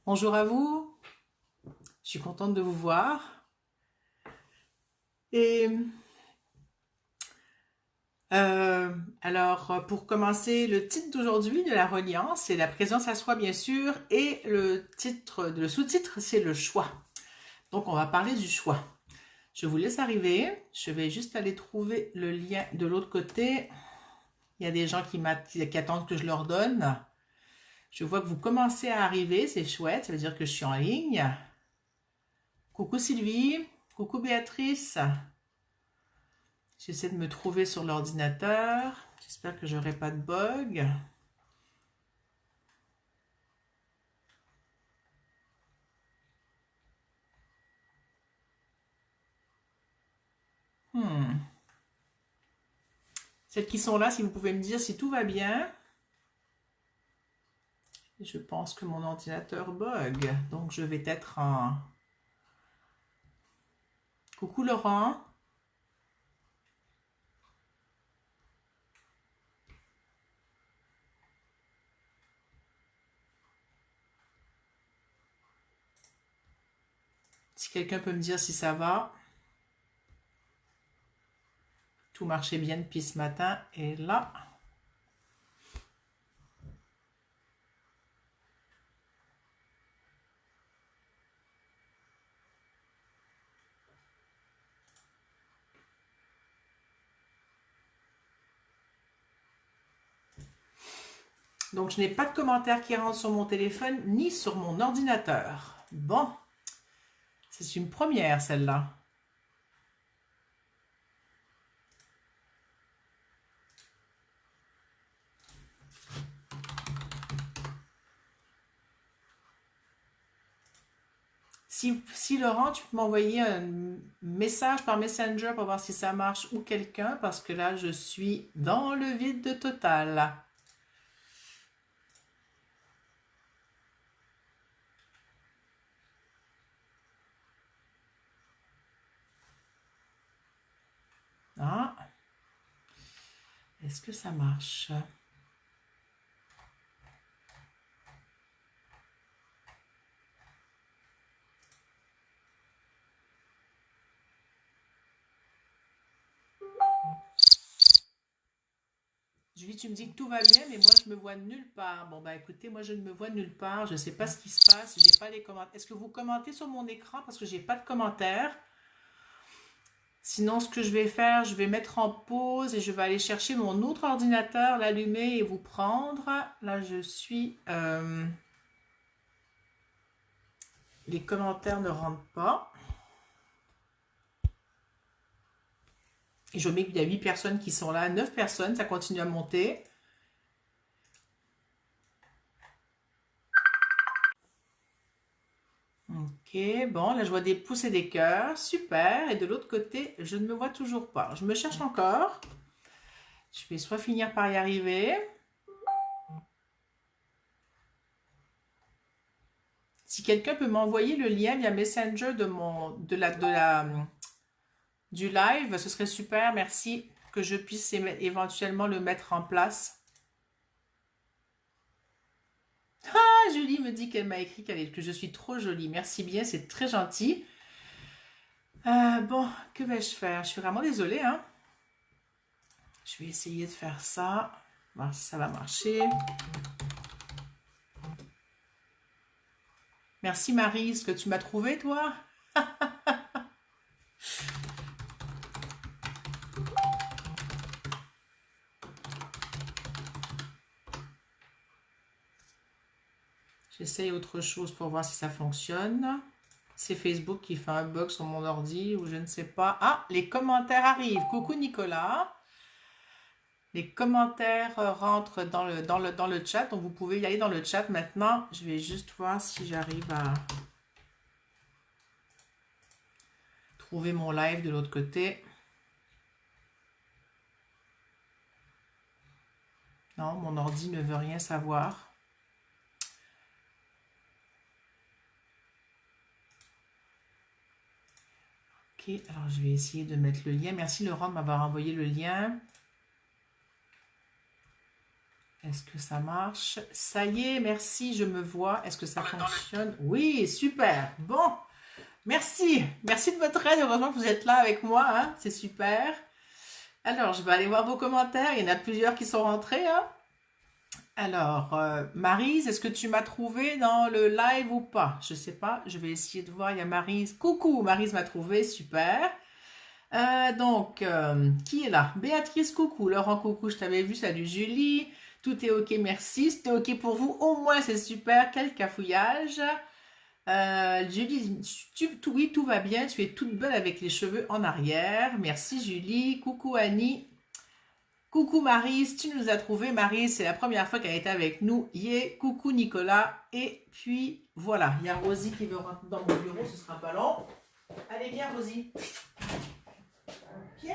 Bonjour à vous, je suis contente de vous voir. Et pour commencer, le titre d'aujourd'hui de la reliance, c'est la présence à soi, bien sûr, et le sous-titre, c'est le choix. Donc, on va parler du choix. Je vous laisse arriver. Je vais juste aller trouver le lien de l'autre côté. Il y a des gens qui attendent que je leur donne. Je vois que vous commencez à arriver, c'est chouette, ça veut dire que je suis en ligne. Coucou Sylvie, coucou Béatrice. J'essaie de me trouver sur l'ordinateur. J'espère que j'aurai pas de bug. Hmm. Celles qui sont là, si vous pouvez me dire si tout va bien. Je pense que mon ordinateur bug. Donc je vais être en... Coucou Laurent. Si quelqu'un peut me dire si ça va. Tout marchait bien depuis ce matin. Et là... Donc je n'ai pas de commentaires qui rentrent sur mon téléphone ni sur mon ordinateur. Bon, c'est une première celle-là. Si Laurent, tu peux m'envoyer un message par Messenger pour voir si ça marche ou quelqu'un, parce que là, je suis dans le vide total. Ah, est-ce que ça marche? Julie, tu me dis que tout va bien, mais moi, je me vois nulle part. Bon, bah écoutez, moi, je ne me vois nulle part. Je ne sais pas ce qui se passe. J'ai pas les commentaires. Est-ce que vous commentez sur mon écran? Parce que j'ai pas de commentaires. Sinon, ce que je vais faire, je vais mettre en pause et je vais aller chercher mon autre ordinateur, l'allumer et vous prendre. Là, je suis... les commentaires ne rentrent pas. Et je mets qu'il y a 8 personnes qui sont là, 9 personnes, ça continue à monter. Ok, bon, là je vois des pouces et des cœurs, super. Et de l'autre côté, je ne me vois toujours pas. Je me cherche encore. Je vais soit finir par y arriver. Si quelqu'un peut m'envoyer le lien via Messenger du live, ce serait super, merci, que je puisse éventuellement le mettre en place. Ah, Julie me dit qu'elle m'a écrit que je suis trop jolie. Merci bien, c'est très gentil. Bon, que vais-je faire? Je suis vraiment désolée, hein. Je vais essayer de faire ça. Voir si ça va marcher. Merci Marie, est-ce que tu m'as trouvé, toi? J'essaye autre chose pour voir si ça fonctionne. C'est Facebook qui fait un bug sur mon ordi ou je ne sais pas. Ah, les commentaires arrivent. Coucou Nicolas. Les commentaires rentrent dans le chat, donc vous pouvez y aller dans le chat maintenant. Je vais juste voir si j'arrive à trouver mon live de l'autre côté. Non, mon ordi ne veut rien savoir. Ok, alors je vais essayer de mettre le lien. Merci Laurent de m'avoir envoyé le lien. Est-ce que ça marche? Ça y est, merci, je me vois. Est-ce que ça fonctionne? Oui, super. Bon, merci. Merci de votre aide. Heureusement que vous êtes là avec moi, hein. C'est super. Alors, je vais aller voir vos commentaires. Il y en a plusieurs qui sont rentrés, hein. Alors, Maryse, est-ce que tu m'as trouvé dans le live ou pas? Je sais pas, je vais essayer de voir. Il y a Maryse. Coucou, Maryse m'a trouvé, super. Qui est là? Béatrice, coucou. Laurent, coucou, je t'avais vu. Salut Julie. Tout est ok, merci. C'était ok pour vous. Au moins, c'est super. Quel cafouillage. Julie, oui, tout va bien. Tu es toute belle avec les cheveux en arrière. Merci Julie. Coucou Annie. Coucou Maryse, tu nous as trouvé. Maryse, c'est la première fois qu'elle était avec nous. Yeah. Coucou Nicolas. Et puis, voilà, il y a Rosie qui veut rentrer dans mon bureau. Ce sera pas long. Allez, viens Rosie. Ok.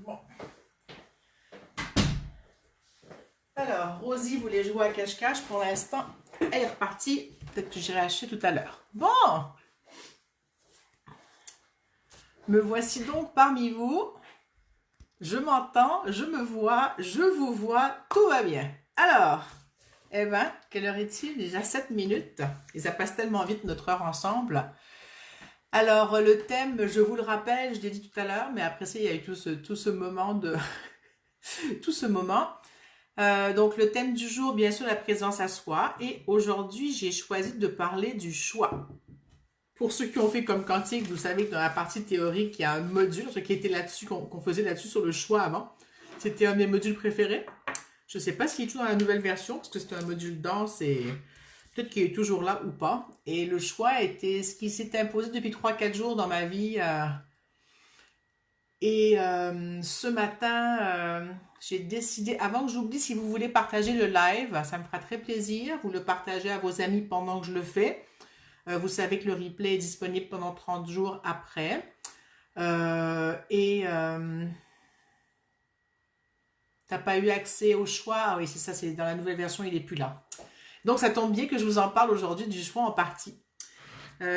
Bon. Alors, Rosie voulait jouer à cache-cache. Pour l'instant, elle est repartie. Peut-être que j'irai acheter tout à l'heure. Bon. Me voici donc parmi vous. Je m'entends, je me vois, je vous vois. Tout va bien. Alors, eh ben, quelle heure est-il? Déjà 7 minutes. Et ça passe tellement vite notre heure ensemble. Alors, le thème, je vous le rappelle, je l'ai dit tout à l'heure, mais après ça, il y a eu tout ce moment de... tout ce moment. Donc, le thème du jour, bien sûr, la présence à soi. Et aujourd'hui, j'ai choisi de parler du choix. Pour ceux qui ont fait comme quantique, vous savez que dans la partie théorique, il y a un module qui était là-dessus, qu'on faisait là-dessus sur le choix avant. C'était un de mes modules préférés. Je ne sais pas s'il est toujours dans la nouvelle version, parce que c'était un module dense et peut-être qu'il est toujours là ou pas. Et le choix était ce qui s'est imposé depuis 3-4 jours dans ma vie. Ce matin, j'ai décidé, avant que j'oublie, si vous voulez partager le live, ça me fera très plaisir. Vous le partagez à vos amis pendant que je le fais. Vous savez que le replay est disponible pendant 30 jours après. T'as pas eu accès au choix? Ah oui, c'est ça, c'est dans la nouvelle version, il n'est plus là. Donc, ça tombe bien que je vous en parle aujourd'hui du choix en partie.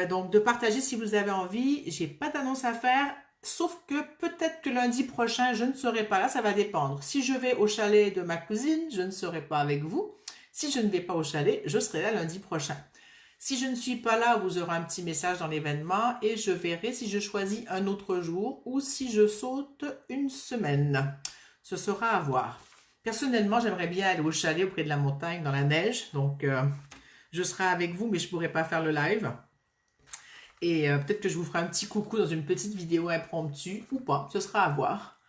Donc, de partager si vous avez envie. J'ai pas d'annonce à faire, sauf que peut-être que lundi prochain, je ne serai pas là, ça va dépendre. Si je vais au chalet de ma cousine, je ne serai pas avec vous. Si je ne vais pas au chalet, je serai là lundi prochain. Si je ne suis pas là, vous aurez un petit message dans l'événement et je verrai si je choisis un autre jour ou si je saute une semaine. Ce sera à voir. Personnellement, j'aimerais bien aller au chalet auprès de la montagne dans la neige. Donc, je serai avec vous, mais je ne pourrai pas faire le live. Et peut-être que je vous ferai un petit coucou dans une petite vidéo impromptue ou pas. Ce sera à voir.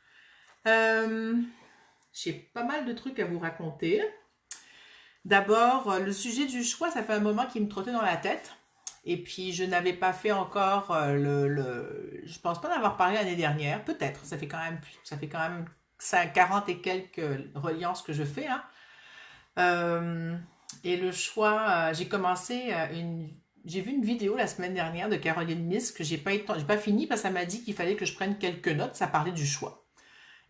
J'ai pas mal de trucs à vous raconter. D'abord, le sujet du choix, ça fait un moment qu'il me trottait dans la tête. Et puis, je n'avais pas fait encore je pense pas en avoir parlé l'année dernière. Peut-être, ça fait quand même 40 et quelques reliances que je fais. Hein. Et le choix, j'ai vu une vidéo la semaine dernière de Caroline Myss que j'ai pas fini parce qu'elle m'a dit qu'il fallait que je prenne quelques notes. Ça parlait du choix.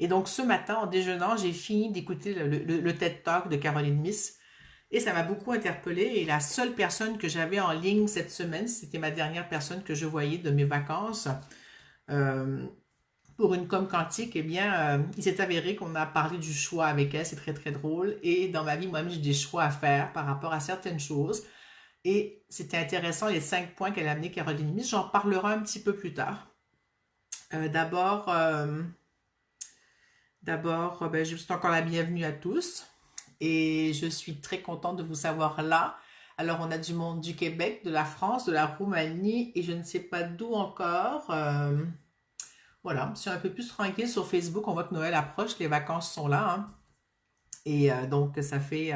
Et donc, ce matin, en déjeunant, j'ai fini d'écouter le TED Talk de Caroline Myss. Et ça m'a beaucoup interpellée. Et la seule personne que j'avais en ligne cette semaine, c'était ma dernière personne que je voyais de mes vacances pour une com quantique. Eh bien, il s'est avéré qu'on a parlé du choix avec elle. C'est très, très drôle. Et dans ma vie, moi-même, j'ai des choix à faire par rapport à certaines choses. Et c'était intéressant, les 5 points qu'elle a amenés Caroline Myss. J'en parlerai un petit peu plus tard. D'abord, je vous souhaite encore la bienvenue à tous. Et je suis très contente de vous savoir là. Alors, on a du monde du Québec, de la France, de la Roumanie et je ne sais pas d'où encore. Voilà, je suis un peu plus tranquille sur Facebook. On voit que Noël approche, les vacances sont là. Hein. Et donc, ça fait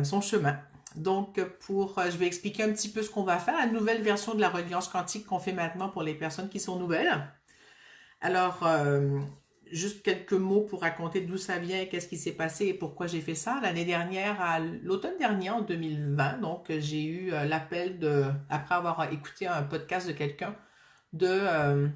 son chemin. Donc, je vais expliquer un petit peu ce qu'on va faire. La nouvelle version de la reliance quantique qu'on fait maintenant pour les personnes qui sont nouvelles. Alors, juste quelques mots pour raconter d'où ça vient, qu'est-ce qui s'est passé et pourquoi j'ai fait ça. L'année dernière, l'automne dernier, en 2020, donc j'ai eu l'appel après avoir écouté un podcast de quelqu'un, dans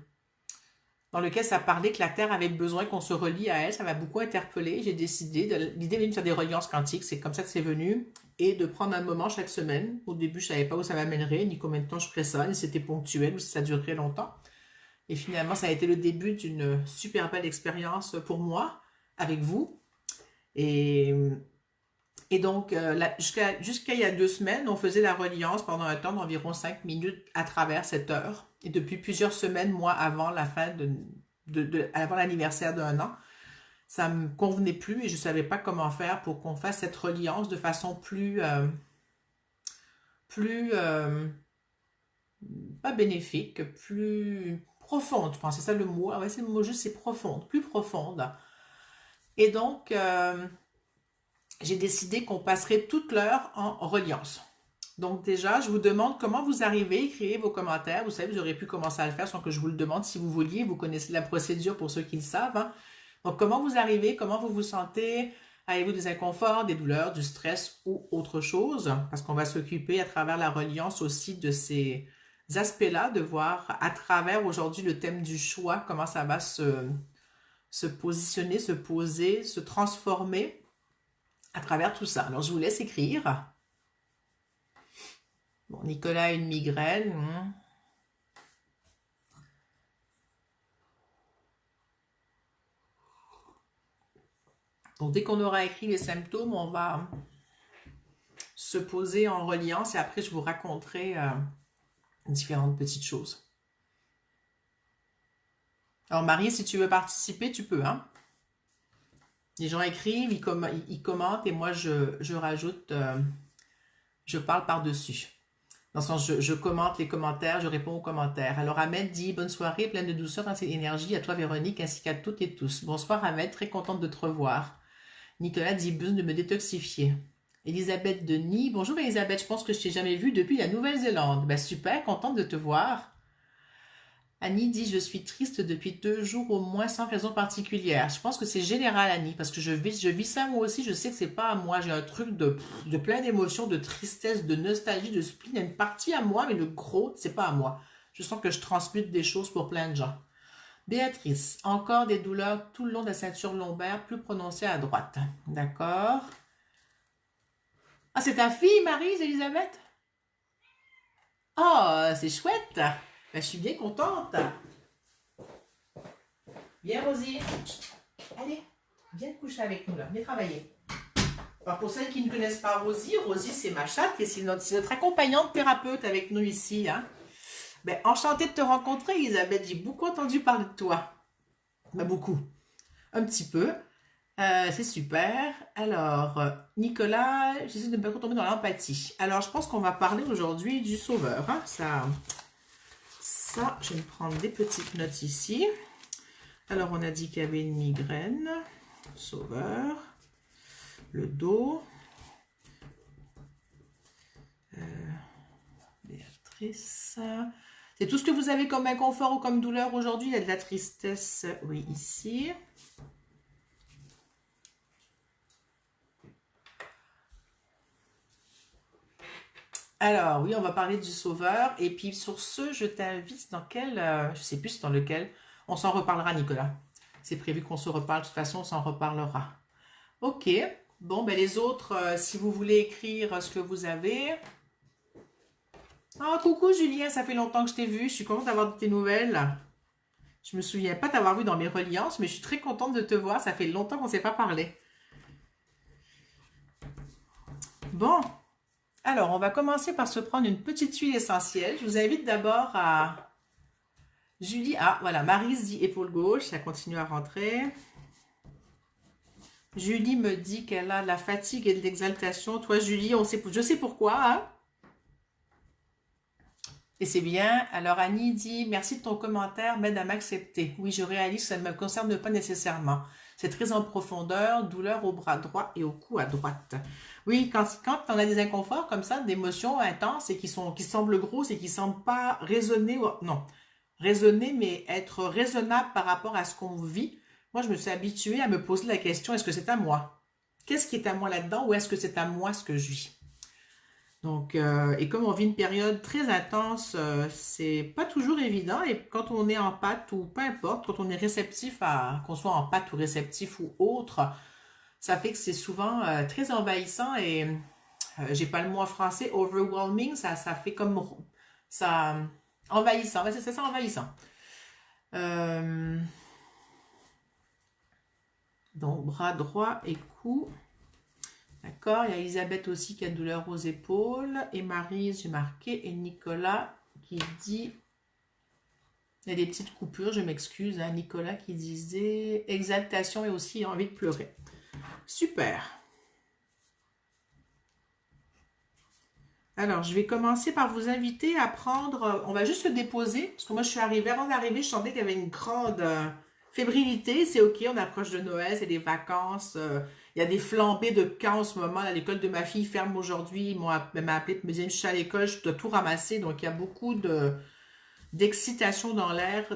lequel ça parlait que la Terre avait besoin qu'on se relie à elle. Ça m'a beaucoup interpellée. J'ai décidé, l'idée de faire des reliances quantiques, c'est comme ça que c'est venu, et de prendre un moment chaque semaine. Au début, je ne savais pas où ça m'amènerait, ni combien de temps je ferais ça, ni si c'était ponctuel, ou si ça durerait longtemps. Et finalement, ça a été le début d'une super belle expérience pour moi, avec vous. Et, et donc, jusqu'à il y a 2 semaines, on faisait la reliance pendant un temps d'environ 5 minutes à travers cette heure. Et depuis plusieurs semaines, moi, avant la fin avant l'anniversaire d'1 an, ça me convenait plus et je savais pas comment faire pour qu'on fasse cette reliance de façon plus, pas bénéfique, plus profonde, je pense, c'est ça le mot. Ah ouais, c'est le mot juste, c'est profonde, plus profonde. Et donc, j'ai décidé qu'on passerait toute l'heure en reliance. Donc déjà, je vous demande comment vous arrivez, écrivez vos commentaires. Vous savez, vous auriez pu commencer à le faire sans que je vous le demande si vous vouliez. Vous connaissez la procédure pour ceux qui le savent, hein. Donc comment vous arrivez, comment vous vous sentez? Avez-vous des inconforts, des douleurs, du stress ou autre chose? Parce qu'on va s'occuper à travers la reliance aussi de ces aspects-là, de voir à travers aujourd'hui le thème du choix, comment ça va se positionner, se poser, se transformer à travers tout ça. Alors je vous laisse écrire. Bon, Nicolas a une migraine. Donc dès qu'on aura écrit les symptômes, on va se poser en reliance et après je vous raconterai différentes petites choses. Alors Marie, si tu veux participer, tu peux, hein? Les gens écrivent, ils commentent et moi je rajoute, je parle par-dessus. Dans le sens, je commente les commentaires, je réponds aux commentaires. Alors Ahmed dit, bonne soirée, pleine de douceur et d'énergie à toi Véronique ainsi qu'à toutes et tous. Bonsoir Ahmed, très contente de te revoir. Nicolas dit, besoin de me détoxifier. Elisabeth Denis, bonjour Elisabeth, je pense que je t'ai jamais vue depuis la Nouvelle-Zélande. Ben super, contente de te voir. Annie dit, je suis triste depuis 2 jours au moins sans raison particulière. Je pense que c'est général Annie, parce que je vis ça moi aussi, je sais que c'est pas à moi. J'ai un truc de plein d'émotions, de tristesse, de nostalgie, de spleen. Il y a une partie à moi, mais le gros, c'est pas à moi. Je sens que je transmute des choses pour plein de gens. Béatrice, encore des douleurs tout le long de la ceinture lombaire, plus prononcées à droite. D'accord. Ah, c'est ta fille, Marise, Elisabeth? Oh, c'est chouette. Ben, je suis bien contente. Viens, Rosie. Allez, viens te coucher avec nous, là. Viens travailler. Alors, pour celles qui ne connaissent pas Rosie, Rosie, c'est ma chatte et c'est notre accompagnante thérapeute avec nous ici, hein. Ben, enchantée de te rencontrer, Elisabeth. J'ai beaucoup entendu parler de toi. Ben, beaucoup. Un petit peu. C'est super. Alors, Nicolas, j'essaie de ne pas trop tomber dans l'empathie. Alors, je pense qu'on va parler aujourd'hui du sauveur, hein. Ça, je vais me prendre des petites notes ici. Alors, on a dit qu'il y avait une migraine, sauveur, le dos, Béatrice. C'est tout ce que vous avez comme inconfort ou comme douleur aujourd'hui? Il y a de la tristesse, oui, ici. Alors, oui, on va parler du sauveur. Et puis, sur ce, je t'invite dans quel... je sais plus dans lequel. On s'en reparlera, Nicolas. C'est prévu qu'on se reparle. De toute façon, on s'en reparlera. Ok. Bon, ben les autres, si vous voulez écrire ce que vous avez. Ah, coucou Julien, ça fait longtemps que je t'ai vu. Je suis contente d'avoir de tes nouvelles. Je me souviens pas t'avoir vu dans mes reliances, mais je suis très contente de te voir. Ça fait longtemps qu'on ne s'est pas parlé. Bon. Alors, on va commencer par se prendre une petite huile essentielle. Je vous invite d'abord à... Julie, ah voilà, Maryse dit épaule gauche, ça continue à rentrer. Julie me dit qu'elle a de la fatigue et de l'exaltation. Toi, Julie, je sais pourquoi, hein? Et c'est bien. Alors, Annie dit, merci de ton commentaire, m'aide à m'accepter. Oui, je réalise que ça ne me concerne pas nécessairement. C'est très en profondeur, douleur au bras droit et au cou à droite. Oui, quand on a des inconforts comme ça, d'émotions intenses et qui semblent grosses et qui ne semblent pas raisonner, non, raisonner, mais être raisonnable par rapport à ce qu'on vit. Moi, je me suis habituée à me poser la question, est-ce que c'est à moi? Qu'est-ce qui est à moi là-dedans ou est-ce que c'est à moi ce que je vis? Donc, et comme on vit une période très intense, c'est pas toujours évident. Et quand on est en pâte ou peu importe, quand on est réceptif qu'on soit en pâte ou réceptif ou autre, ça fait que c'est souvent très envahissant et j'ai pas le mot en français, overwhelming, ça fait comme ça envahissant. Ouais, c'est ça, envahissant. Euh, donc, bras droit et cou. D'accord, il y a Elisabeth aussi qui a douleur aux épaules. Et Maryse, j'ai marqué. Et Nicolas qui dit... Il y a des petites coupures, je m'excuse. Hein, Nicolas qui disait exaltation et aussi envie de pleurer. Super. Alors, je vais commencer par vous inviter à prendre... On va juste se déposer. Parce que moi, je suis arrivée. Avant d'arriver, je sentais qu'il y avait une grande fébrilité. C'est OK, on approche de Noël, c'est des vacances. Il y a des flambées de cas en ce moment. L'école de ma fille ferme aujourd'hui. Elle m'a appelé pour me dire, je suis à l'école, je dois tout ramasser. Donc, il y a beaucoup d'excitation dans l'air,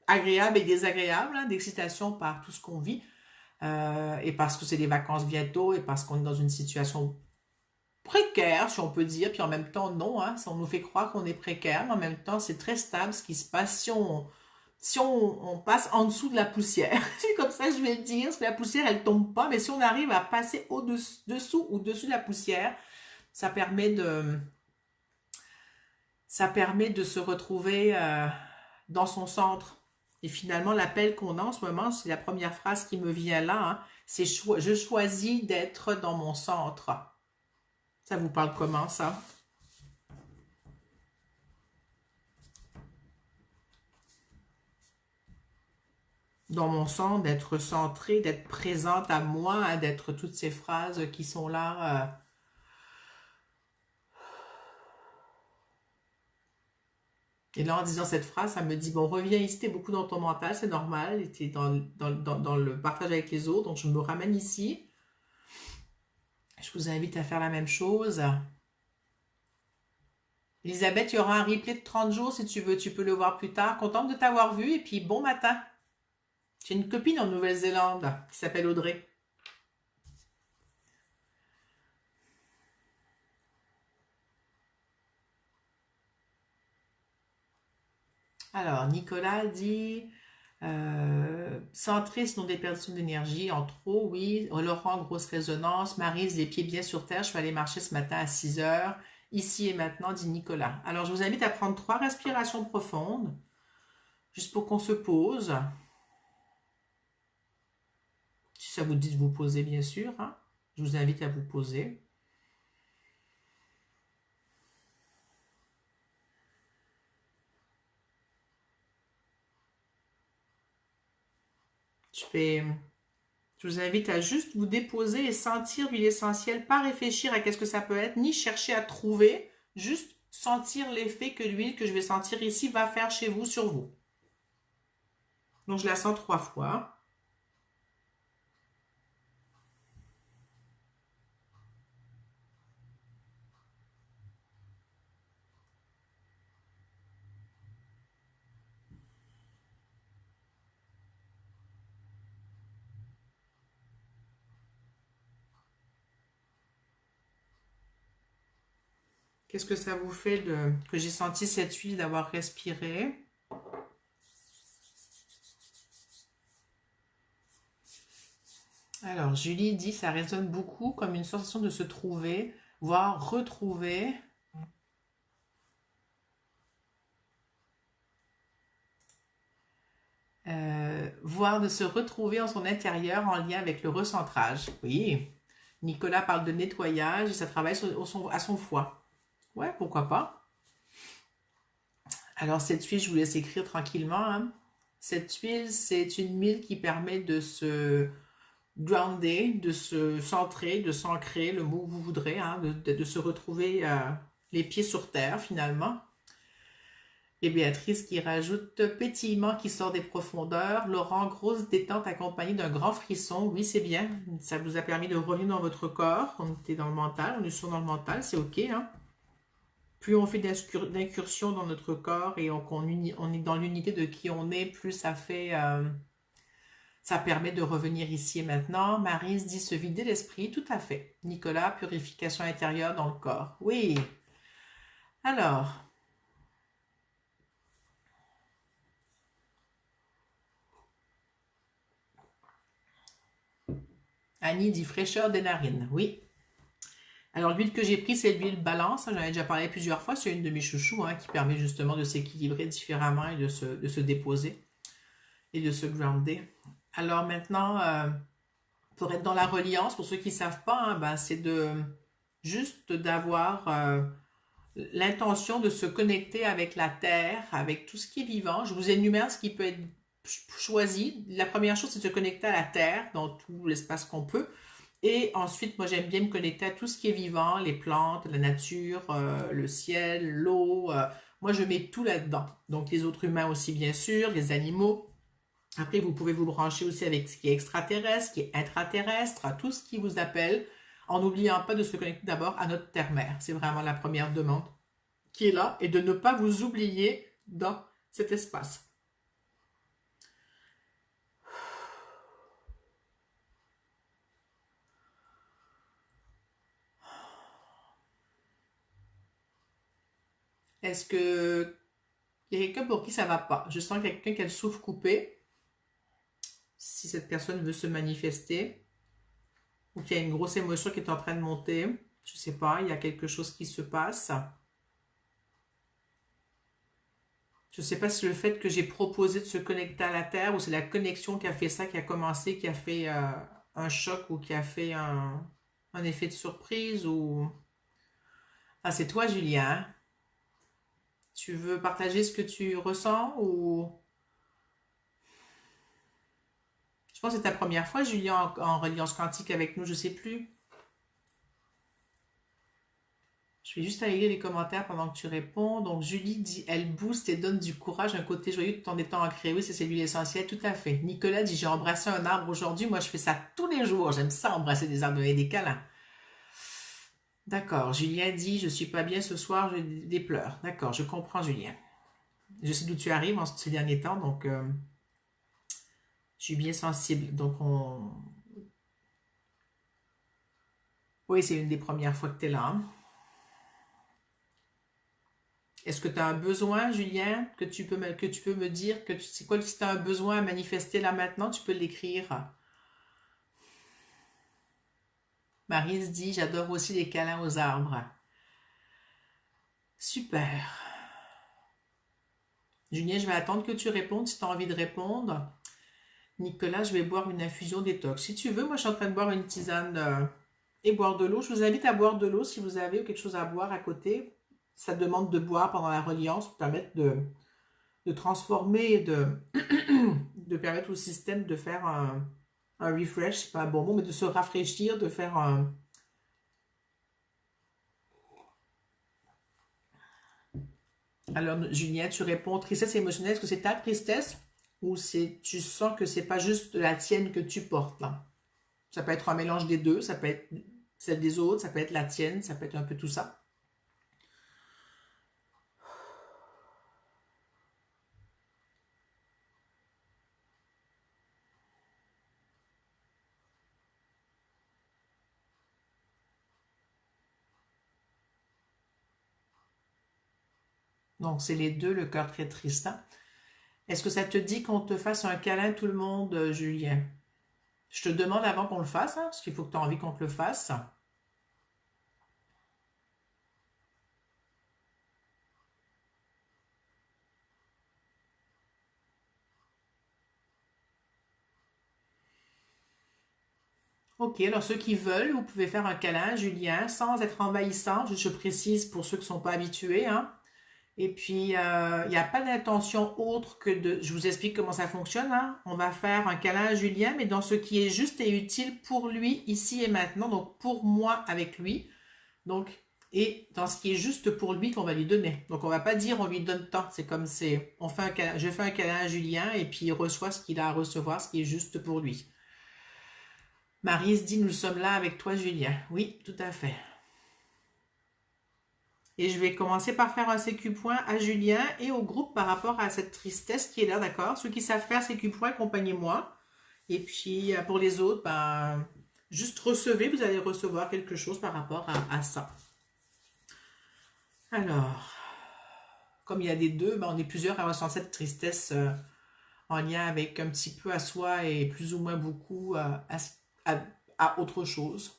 agréable et désagréable, hein, d'excitation par tout ce qu'on vit. Et parce que c'est des vacances bientôt et parce qu'on est dans une situation précaire, si on peut dire, puis en même temps, non, hein, on nous fait croire qu'on est précaire, mais en même temps, c'est très stable ce qui se passe si on passe en dessous de la poussière. C'est comme ça que je vais le dire, parce que la poussière, elle tombe pas, mais si on arrive à passer au-dessous ou dessus de la poussière, ça permet de, ça permet de se retrouver dans son centre. Et finalement, l'appel qu'on a en ce moment, c'est la première phrase qui me vient là, hein, c'est je choisis d'être dans mon centre. Ça vous parle comment, ça? Dans mon centre, d'être centré, d'être présente à moi, hein, d'être toutes ces phrases qui sont là. Et là, en disant cette phrase, ça me dit, bon, reviens ici, t'es beaucoup dans ton mental, c'est normal, t'es dans le partage avec les autres, donc je me ramène ici. Je vous invite à faire la même chose. Elisabeth, il y aura un replay de 30 jours si tu veux, tu peux le voir plus tard. Contente de t'avoir vu et puis bon matin. J'ai une copine en Nouvelle-Zélande qui s'appelle Audrey. Alors, Nicolas dit centré, sinon des pertes d'énergie en trop, oui. Laurent, grosse résonance. Maryse, les pieds bien sur terre. Je vais aller marcher ce matin à 6 heures. Ici et maintenant, dit Nicolas. Alors, je vous invite à prendre 3 respirations profondes, juste pour qu'on se pose. Si ça vous dit de vous poser, bien sûr. Hein. Je vous invite à vous poser. Je vous invite à juste vous déposer et sentir l'huile essentielle, pas réfléchir à qu'est-ce que ça peut être, ni chercher à trouver, juste sentir l'effet que l'huile que je vais sentir ici va faire chez vous, sur vous. Donc je la sens 3 fois. Qu'est-ce que ça vous fait que j'ai senti cette huile, d'avoir respiré? Alors, Julie dit, ça résonne beaucoup comme une sensation de se trouver, voire retrouver. Voire de se retrouver en son intérieur en lien avec le recentrage. Oui, Nicolas parle de nettoyage et ça travaille à son foie. Ouais, pourquoi pas. Alors cette huile, je vous laisse écrire tranquillement. Hein. Cette huile, c'est une huile qui permet de se grounder, de se centrer, de s'ancrer, le mot que vous voudrez, hein, de se retrouver les pieds sur terre finalement. Et Béatrice qui rajoute pétillement qui sort des profondeurs. Laurent, grosse détente accompagnée d'un grand frisson. Oui, c'est bien. Ça vous a permis de revenir dans votre corps. On était dans le mental, on est sur dans le mental, c'est OK. Hein? Plus on fait d'incursions dans notre corps et on est dans l'unité de qui on est, plus ça permet de revenir ici et maintenant. Maryse dit se vider l'esprit, tout à fait. Nicolas, purification intérieure dans le corps. Oui. Alors, Annie dit fraîcheur des narines. Oui. Alors, l'huile que j'ai prise, c'est l'huile Balance. J'en ai déjà parlé plusieurs fois. C'est une de mes chouchous qui permet justement de s'équilibrer différemment et de se déposer et de se grounder. Alors maintenant, pour être dans la reliance, pour ceux qui ne savent pas, ben, c'est juste d'avoir l'intention de se connecter avec la terre, avec tout ce qui est vivant. Je vous énumère ce qui peut être choisi. La première chose, c'est de se connecter à la terre dans tout l'espace qu'on peut. Et ensuite, moi, j'aime bien me connecter à tout ce qui est vivant, les plantes, la nature, le ciel, l'eau. Moi, je mets tout là-dedans. Donc, les autres humains aussi, bien sûr, les animaux. Après, vous pouvez vous brancher aussi avec ce qui est extraterrestre, ce qui est intraterrestre, tout ce qui vous appelle, en n'oubliant pas de se connecter d'abord à notre terre-mère. C'est vraiment la première demande qui est là et de ne pas vous oublier dans cet espace. Est-ce que il y a quelqu'un pour qui ça va pas? Je sens quelqu'un qui a le souffle coupé. Si cette personne veut se manifester ou qu'il y a une grosse émotion qui est en train de monter, je sais pas, il y a quelque chose qui se passe. Je sais pas si le fait que j'ai proposé de se connecter à la Terre ou c'est la connexion qui a fait ça, qui a commencé, qui a fait un choc ou qui a fait un effet de surprise ou... Ah, c'est toi, Julien. Tu veux partager ce que tu ressens ou... Je pense que c'est ta première fois, Julien, en reliance quantique avec nous, je sais plus. Je vais juste aller lire les commentaires pendant que tu réponds. Donc, Julie dit, elle booste et donne du courage, un côté joyeux tout en étant ancré. Oui, c'est l'huile essentielle, tout à fait. Nicolas dit, j'ai embrassé un arbre aujourd'hui. Moi, je fais ça tous les jours. J'aime ça, embrasser des arbres, donner des câlins. D'accord. Julien dit, je suis pas bien ce soir, j'ai des pleurs. D'accord, je comprends, Julien. Je sais d'où tu arrives en ces derniers temps, donc je suis bien sensible. Donc, on... Oui, c'est une des premières fois que tu es là. Est-ce que tu as un besoin, Julien, que tu peux me dire que c'est quoi si tu as un besoin à manifester là maintenant, tu peux l'écrire. Marise dit, j'adore aussi les câlins aux arbres. Super. Julien, je vais attendre que tu répondes si tu as envie de répondre. Nicolas, je vais boire une infusion détox. Si tu veux, moi je suis en train de boire une tisane et boire de l'eau. Je vous invite à boire de l'eau si vous avez quelque chose à boire à côté. Ça demande de boire pendant la reliance pour permettre de transformer et de permettre au système de faire un refresh, c'est pas un bon mot, mais de se rafraîchir, de faire un... Alors, Julien, tu réponds tristesse émotionnelle. Est-ce que c'est ta tristesse ou tu sens que c'est pas juste la tienne que tu portes là? Ça peut être un mélange des deux, ça peut être celle des autres, ça peut être la tienne, ça peut être un peu tout ça. Donc, c'est les deux, le cœur très triste, hein. Est-ce que ça te dit qu'on te fasse un câlin tout le monde, Julien? Je te demande avant qu'on le fasse, hein, parce qu'il faut que tu as envie qu'on te le fasse. Ok, alors ceux qui veulent, vous pouvez faire un câlin, Julien, sans être envahissant. Je précise pour ceux qui ne sont pas habitués, hein. Et puis, il n'y a pas d'intention autre que de... Je vous explique comment ça fonctionne, hein. On va faire un câlin à Julien, mais dans ce qui est juste et utile pour lui, ici et maintenant. Donc, pour moi avec lui. Donc, et dans ce qui est juste pour lui qu'on va lui donner. Donc, on va pas dire on lui donne tant. C'est comme c'est... On fait un câlin, je fais un câlin à Julien et puis il reçoit ce qu'il a à recevoir, ce qui est juste pour lui. Marise dit, nous sommes là avec toi, Julien. Oui, tout à fait. Et je vais commencer par faire un CQ point à Julien et au groupe par rapport à cette tristesse qui est là, d'accord? Ceux qui savent faire CQ point, accompagnez-moi. Et puis, pour les autres, ben, juste recevez, vous allez recevoir quelque chose par rapport à ça. Alors, comme il y a des deux, ben, on est plusieurs à ressentir cette tristesse en lien avec un petit peu à soi et plus ou moins beaucoup à autre chose.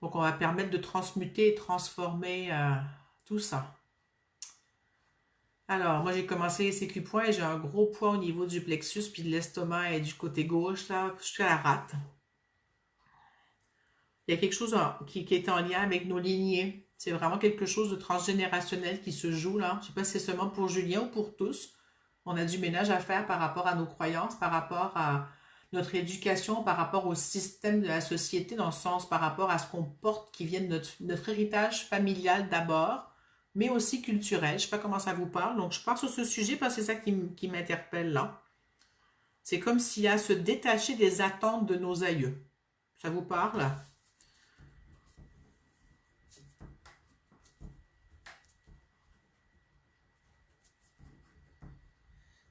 Donc, on va permettre de transmuter et transformer tout ça. Alors, moi, j'ai commencé les sécu-points et j'ai un gros poids au niveau du plexus, puis de l'estomac et du côté gauche, là, jusqu'à la rate. Il y a quelque chose qui est en lien avec nos lignées. C'est vraiment quelque chose de transgénérationnel qui se joue là. Je ne sais pas si c'est seulement pour Julien ou pour tous. On a du ménage à faire par rapport à nos croyances, par rapport à notre éducation, par rapport au système de la société, dans le sens par rapport à ce qu'on porte qui vient de notre héritage familial d'abord, mais aussi culturel. Je ne sais pas comment ça vous parle. Donc, je pars sur ce sujet parce que c'est ça qui m'interpelle là. C'est comme s'il y a à se détacher des attentes de nos aïeux. Ça vous parle?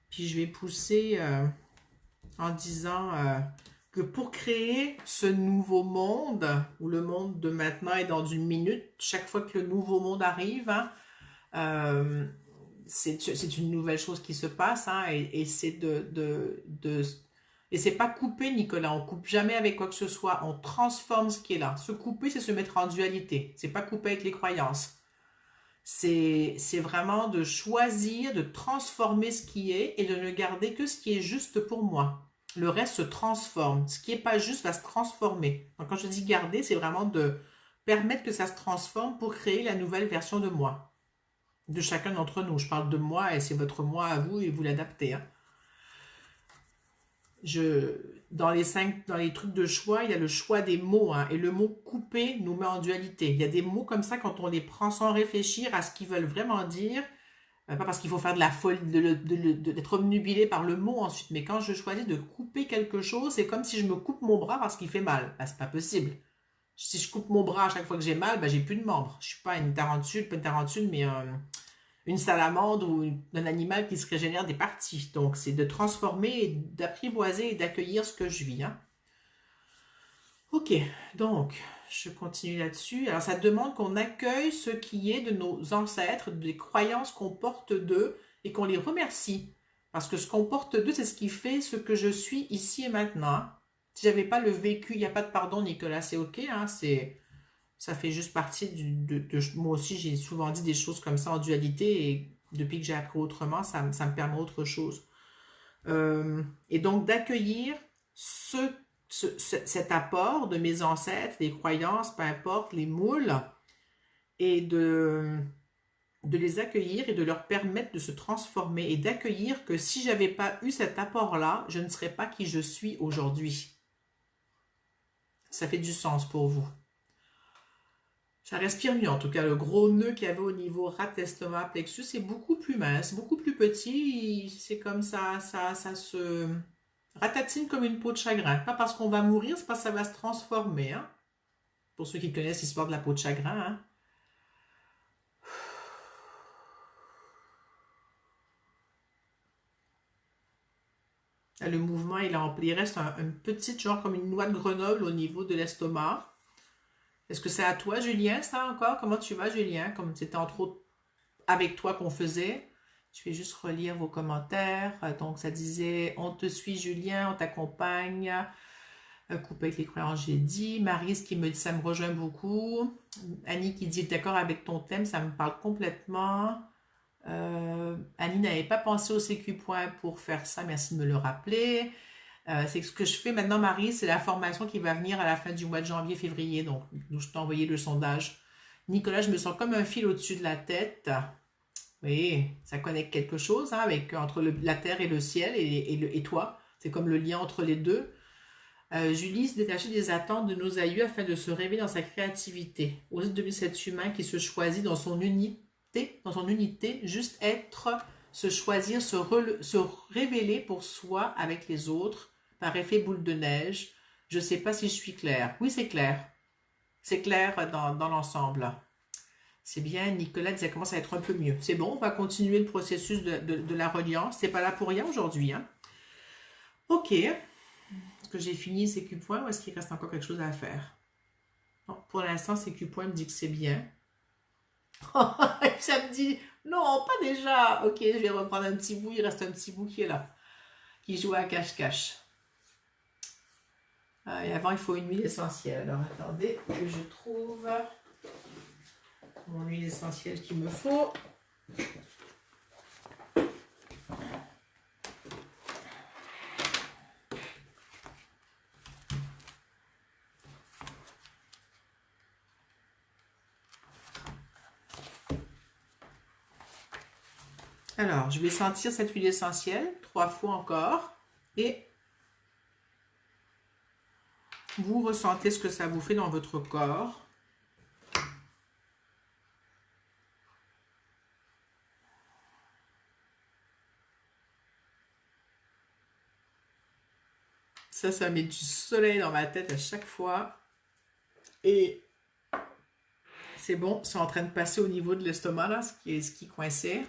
Puis je vais pousser en disant que pour créer ce nouveau monde, où le monde de maintenant est dans une minute, chaque fois que le nouveau monde arrive, hein, c'est une nouvelle chose qui se passe, hein, et c'est et c'est pas couper, Nicolas, on coupe jamais avec quoi que ce soit, on transforme ce qui est là. Se couper, c'est se mettre en dualité, c'est pas couper avec les croyances. C'est vraiment de choisir, de transformer ce qui est et de ne garder que ce qui est juste pour moi. Le reste se transforme. Ce qui n'est pas juste va se transformer. Donc, quand je dis garder, c'est vraiment de permettre que ça se transforme pour créer la nouvelle version de moi. De chacun d'entre nous. Je parle de moi et c'est votre moi à vous et vous l'adaptez. Hein. Dans les trucs de choix, il y a le choix des mots. Hein, et le mot couper nous met en dualité. Il y a des mots comme ça, quand on les prend sans réfléchir à ce qu'ils veulent vraiment dire, pas parce qu'il faut faire de la folie, d'être obnubilé par le mot ensuite, mais quand je choisis de couper quelque chose, c'est comme si je me coupe mon bras parce qu'il fait mal. Ben, c'est pas possible. Si je coupe mon bras à chaque fois que j'ai mal, ben, j'ai plus de membres. Je suis pas une tarentule, pas une tarentule, mais une salamandre ou un animal qui se régénère des parties. Donc, c'est de transformer, d'apprivoiser et d'accueillir ce que je vis. Hein. Ok, donc, je continue là-dessus. Alors, ça demande qu'on accueille ce qui est de nos ancêtres, des croyances qu'on porte d'eux et qu'on les remercie. Parce que ce qu'on porte d'eux, c'est ce qui fait ce que je suis ici et maintenant. Si j'avais pas le vécu, il n'y a pas de pardon, Nicolas, c'est ok. Hein, ça fait juste partie moi aussi, j'ai souvent dit des choses comme ça en dualité et depuis que j'ai appris autrement, ça me permet autre chose. Et donc d'accueillir cet apport de mes ancêtres, les croyances, peu importe, les moules, et de les accueillir et de leur permettre de se transformer et d'accueillir que si j'avais pas eu cet apport-là, je ne serais pas qui je suis aujourd'hui. Ça fait du sens pour vous. Ça respire mieux. En tout cas, le gros nœud qu'il y avait au niveau rate, estomac, plexus est beaucoup plus mince, beaucoup plus petit. C'est comme ça se ratatine comme une peau de chagrin. Pas parce qu'on va mourir, c'est parce que ça va se transformer. Hein? Pour ceux qui connaissent l'histoire de la peau de chagrin. Hein? Là, le mouvement, il reste une petite, genre comme une noix de Grenoble au niveau de l'estomac. Est-ce que c'est à toi, Julien, ça encore? Comment tu vas, Julien? Comme c'était entre autres avec toi qu'on faisait. Je vais juste relire vos commentaires. Donc, ça disait, on te suit, Julien, on t'accompagne. Couper avec les croyances, j'ai dit. Maryse qui me dit, ça me rejoint beaucoup. Annie qui dit, d'accord avec ton thème, ça me parle complètement. Annie n'avait pas pensé au sécu point pour faire ça, merci de me le rappeler. C'est ce que je fais maintenant, Marie, c'est la formation qui va venir à la fin du mois de janvier-février. Donc, je t'ai envoyé le sondage. Nicolas, je me sens comme un fil au-dessus de la tête. Oui, ça connecte quelque chose hein, entre la terre et le ciel et toi. C'est comme le lien entre les deux. Julie, se détacher des attentes de nos aïeux afin de se révéler dans sa créativité. Oser devenir cet humain qui se choisit dans son unité, juste être, se choisir, se révéler pour soi avec les autres, par effet boule de neige. Je ne sais pas si je suis claire. Oui, c'est clair. C'est clair dans l'ensemble. C'est bien, Nicolas dit ça commence à être un peu mieux. C'est bon, on va continuer le processus de la reliance. C'est pas là pour rien aujourd'hui. Hein? Ok. Est-ce que j'ai fini CQ point ou est-ce qu'il reste encore quelque chose à faire? Non, pour l'instant, CQ point me dit que c'est bien. Ça me dit, non, pas déjà. Ok, je vais reprendre un petit bout. Il reste un petit bout qui est là. Qui joue à cache-cache. Et avant, il faut une huile essentielle. Alors, attendez que je trouve mon huile essentielle qu'il me faut. Alors, je vais sentir cette huile essentielle 3 fois encore et vous ressentez ce que ça vous fait dans votre corps. Ça met du soleil dans ma tête à chaque fois. Et c'est bon, c'est en train de passer au niveau de l'estomac, là, ce qui coinçait.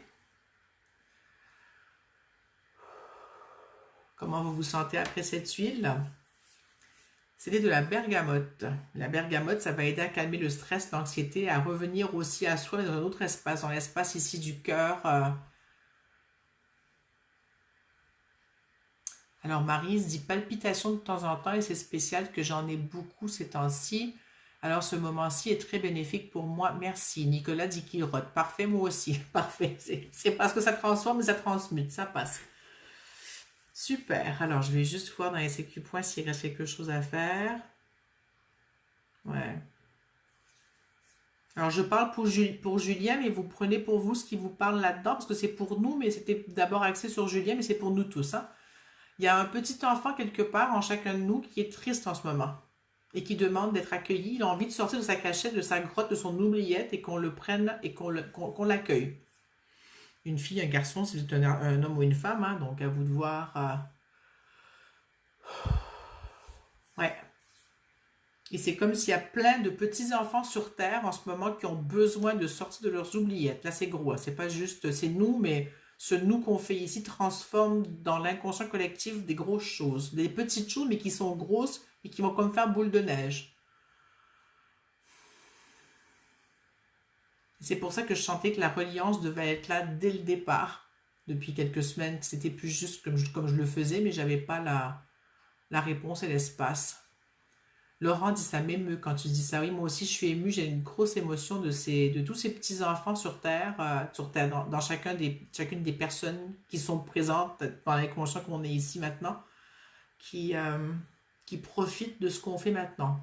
Comment vous vous sentez après cette huile? C'était de la bergamote. La bergamote, ça va aider à calmer le stress, l'anxiété, à revenir aussi à soi dans un autre espace, dans l'espace ici du cœur. Alors Maryse dit palpitations de temps en temps et c'est spécial que j'en ai beaucoup ces temps-ci. Alors ce moment-ci est très bénéfique pour moi. Merci. Nicolas dit qu'il rote. Parfait, moi aussi. Parfait. C'est parce que ça transforme et ça transmute. Ça passe. Super. Alors je vais juste voir dans les sécu points s'il reste quelque chose à faire. Ouais. Alors je parle pour Julien, mais vous prenez pour vous ce qui vous parle là-dedans, parce que c'est pour nous, mais c'était d'abord axé sur Julien, mais c'est pour nous tous, hein. Il y a un petit enfant quelque part en chacun de nous qui est triste en ce moment et qui demande d'être accueilli. Il a envie de sortir de sa cachette, de sa grotte, de son oubliette et qu'on le prenne et qu'on l'accueille. Une fille, un garçon, si c'est un homme ou une femme, hein, donc à vous de voir. Ouais. Et c'est comme s'il y a plein de petits enfants sur Terre en ce moment qui ont besoin de sortir de leurs oubliettes. Là, c'est gros, hein. C'est pas juste, c'est nous, mais ce nous qu'on fait ici transforme dans l'inconscient collectif des grosses choses. Des petites choses, mais qui sont grosses et qui vont comme faire boule de neige. C'est pour ça que je sentais que la reliance devait être là dès le départ. Depuis quelques semaines, c'était plus juste comme je le faisais, mais j'avais pas la réponse et l'espace. Laurent dit ça m'émeut quand tu dis ça. Oui, moi aussi je suis émue. J'ai une grosse émotion de tous ces petits enfants sur Terre, dans chacune des personnes qui sont présentes dans l'inconscient qu'on est ici maintenant, qui, euh, qui profitent de ce qu'on fait maintenant.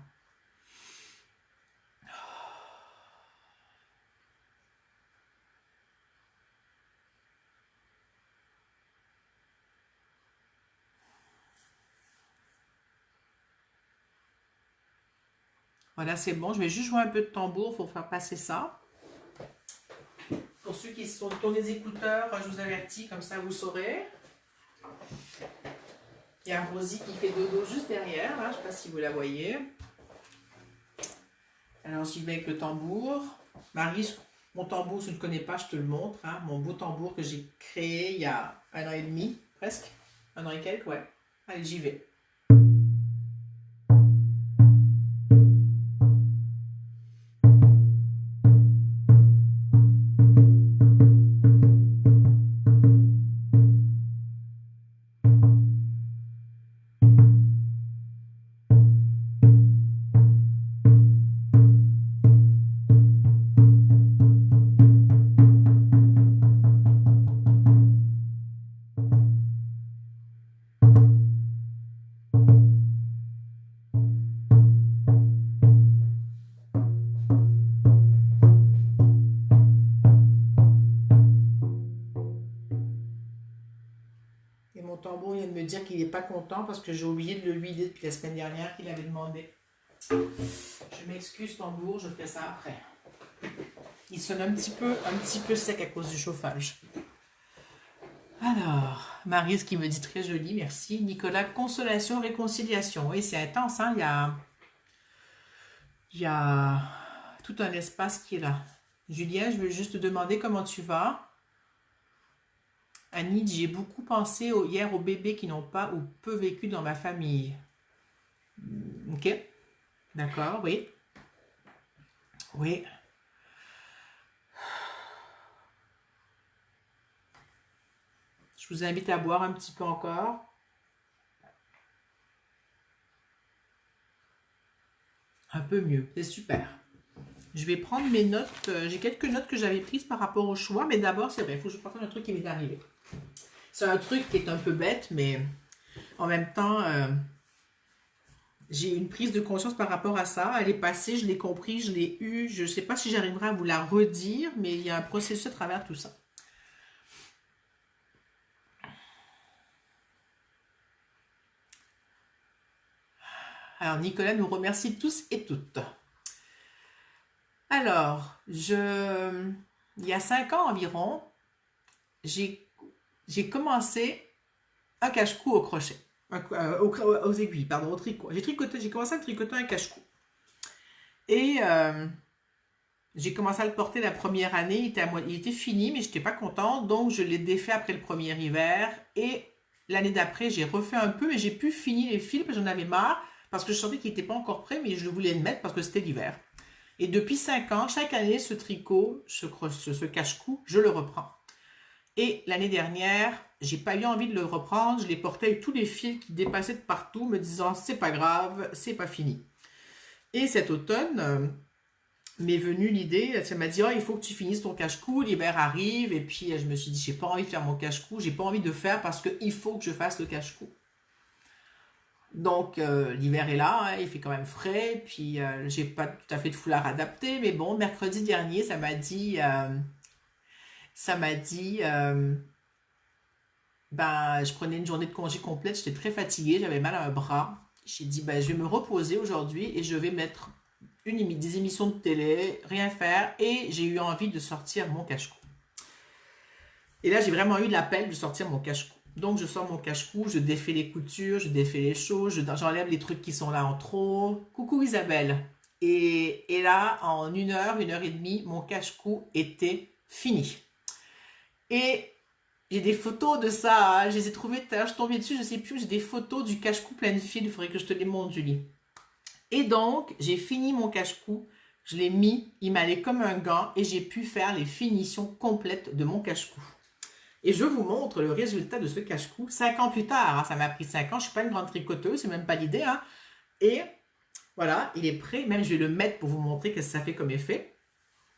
Voilà, c'est bon. Je vais juste jouer un peu de tambour pour faire passer ça. Pour ceux qui sont dans les écouteurs, je vous avertis, comme ça vous saurez. Il y a Rosie qui fait dodo juste derrière, là, je ne sais pas si vous la voyez. Alors j'y vais avec le tambour. Marie, mon tambour, si tu ne le connais pas, je te le montre. Hein. Mon beau tambour que j'ai créé il y a 1 an et demi, presque. 1 an et quelques, ouais. Allez, j'y vais. Et mon tambour vient de me dire qu'il n'est pas content parce que j'ai oublié de le huiler depuis la semaine dernière qu'il avait demandé. Je m'excuse tambour, je ferai ça après. Il sonne un petit peu sec à cause du chauffage. Alors, Maryse qui me dit très joli, merci. Nicolas, consolation, réconciliation. Oui, c'est intense, hein? Il y a tout un espace qui est là. Julien, je veux juste te demander comment tu vas. Annie, j'ai beaucoup pensé hier aux bébés qui n'ont pas ou peu vécu dans ma famille. Ok, d'accord, oui. Oui. Je vous invite à boire un petit peu encore. Un peu mieux, c'est super. Je vais prendre mes notes. J'ai quelques notes que j'avais prises par rapport au choix, mais d'abord, c'est vrai, il faut que je partage un truc qui m'est arrivé. C'est un truc qui est un peu bête, mais en même temps, j'ai eu une prise de conscience par rapport à ça. Elle est passée, je l'ai compris, je l'ai eu. Je ne sais pas si j'arriverai à vous la redire, mais il y a un processus à travers tout ça. Alors, Nicolas nous remercie tous et toutes. Alors, il y a 5 ans environ, j'ai commencé un cache-cou au crochet. Aux aiguilles, pardon, au tricot. J'ai commencé à tricoter un cache-cou. Et j'ai commencé à le porter la première année. Il était fini, mais je n'étais pas contente. Donc, je l'ai défait après le premier hiver. Et l'année d'après, j'ai refait un peu, mais j'ai pu finir les fils parce que j'en avais marre. Parce que je sentais qu'il n'était pas encore prêt, mais je voulais le mettre parce que c'était l'hiver. Et depuis 5 ans, chaque année, ce tricot, ce cache-cou, je le reprends. Et l'année dernière, j'ai pas eu envie de le reprendre. Je l'ai porté avec tous les fils qui dépassaient de partout, me disant c'est pas grave, c'est pas fini. Et cet automne, m'est venue l'idée, ça m'a dit oh, il faut que tu finisses ton cache-cou, l'hiver arrive. Et puis je me suis dit j'ai pas envie de faire mon cache-cou, j'ai pas envie de faire parce qu'il faut que je fasse le cache-cou. Donc l'hiver est là, hein, il fait quand même frais, puis j'ai pas tout à fait de foulard adapté, mais bon, mercredi dernier, ben, je prenais une journée de congé complète, j'étais très fatiguée, j'avais mal à un bras. J'ai dit, ben, je vais me reposer aujourd'hui et je vais mettre des émissions de télé, rien faire, et j'ai eu envie de sortir mon cache-cou. Et là, j'ai vraiment eu l'appel de sortir mon cache-cou. Donc, je sors mon cache-cou, je défais les coutures, je défais les choses, j'enlève les trucs qui sont là en trop. Coucou Isabelle. Et là, en 1 heure et demie, mon cache-cou était fini. Et j'ai des photos de ça, hein. Je les ai trouvées tout à l'heure, je suis tombée dessus, je sais plus, j'ai des photos du cache-cou plein de fils, il faudrait que je te les montre, Julie. Et donc, j'ai fini mon cache-cou, je l'ai mis, il m'allait comme un gant et j'ai pu faire les finitions complètes de mon cache-cou. Et je vous montre le résultat de ce cache-cou 5 ans plus tard. Hein. Ça m'a pris 5 ans, je ne suis pas une grande tricoteuse, c'est même pas l'idée. Hein. Et voilà, il est prêt. Même je vais le mettre pour vous montrer ce que ça fait comme effet.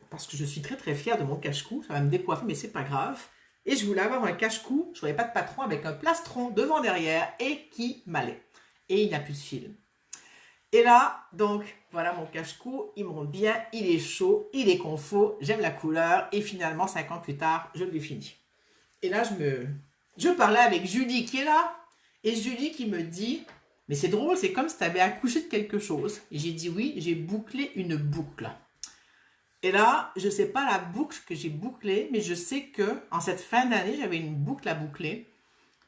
Parce que je suis très très fière de mon cache-cou. Ça va me décoiffer, mais c'est pas grave. Et je voulais avoir un cache-cou, je ne voyais pas de patron, avec un plastron devant derrière et qui m'allait. Et il n'y a plus de fil. Et là, donc, voilà mon cache-cou. Il monte bien, il est chaud, il est confort, j'aime la couleur. Et finalement, 5 ans plus tard, je l'ai fini. Et là, je parlais avec Julie qui est là. Et Julie qui me dit, mais c'est drôle, c'est comme si tu avais accouché de quelque chose. Et j'ai dit oui, j'ai bouclé une boucle. Et là, je ne sais pas la boucle que j'ai bouclée, mais je sais que en cette fin d'année, j'avais une boucle à boucler.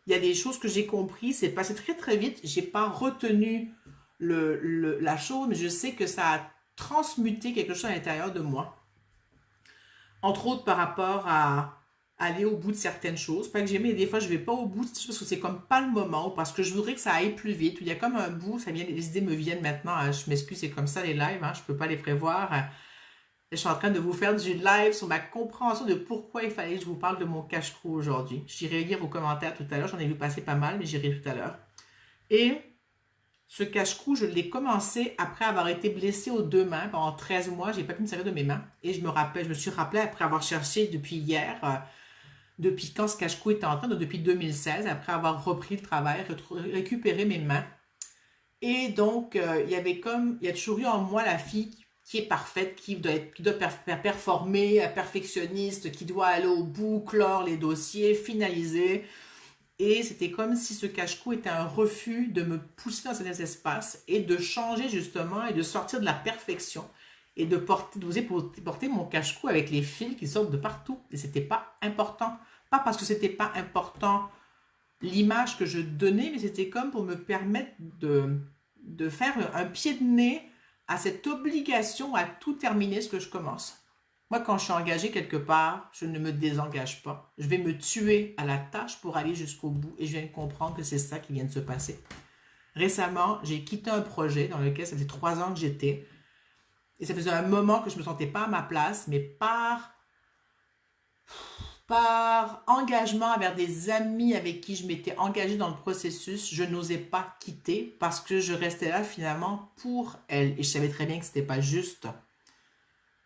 Il y a des choses que j'ai compris, c'est passé très très vite. J'ai pas retenu la chose, mais je sais que ça a transmuté quelque chose à l'intérieur de moi. Entre autres par rapport à aller au bout de certaines choses. Pas que j'aimais, des fois je vais pas au bout parce que c'est comme pas le moment ou parce que je voudrais que ça aille plus vite. Ou il y a comme un bout, les idées me viennent maintenant. Hein, je m'excuse, c'est comme ça les lives, hein, je peux pas les prévoir. Je suis en train de vous faire du live sur ma compréhension de pourquoi il fallait que je vous parle de mon cache-cou aujourd'hui. J'irai lire vos commentaires tout à l'heure, j'en ai vu passer pas mal, mais j'irai tout à l'heure. Et ce cache-cou, je l'ai commencé après avoir été blessée aux 2 mains. Pendant 13 mois, j'ai pas pu me servir de mes mains. Et je me suis rappelé après avoir cherché depuis hier, depuis quand ce cache-cou était en train, donc depuis 2016, après avoir repris le travail, récupéré mes mains. Et donc, il y a toujours eu en moi la fille qui est parfaite, qui doit performer, perfectionniste, qui doit aller au bout, clore les dossiers, finaliser. Et c'était comme si ce cache-cou était un refus de me pousser dans cet espace et de changer justement et de sortir de la perfection et d'oser porter mon cache-cou avec les fils qui sortent de partout. Et c'était pas important. Pas parce que c'était pas important l'image que je donnais, mais c'était comme pour me permettre de faire un pied de nez à cette obligation à tout terminer ce que je commence. Moi, quand je suis engagée quelque part, je ne me désengage pas. Je vais me tuer à la tâche pour aller jusqu'au bout et je viens de comprendre que c'est ça qui vient de se passer. Récemment, j'ai quitté un projet dans lequel ça faisait 3 ans que j'étais et ça faisait un moment que je ne me sentais pas à ma place, mais par Par engagement envers des amis avec qui je m'étais engagée dans le processus, je n'osais pas quitter parce que je restais là finalement pour elles. Et je savais très bien que c'était pas juste.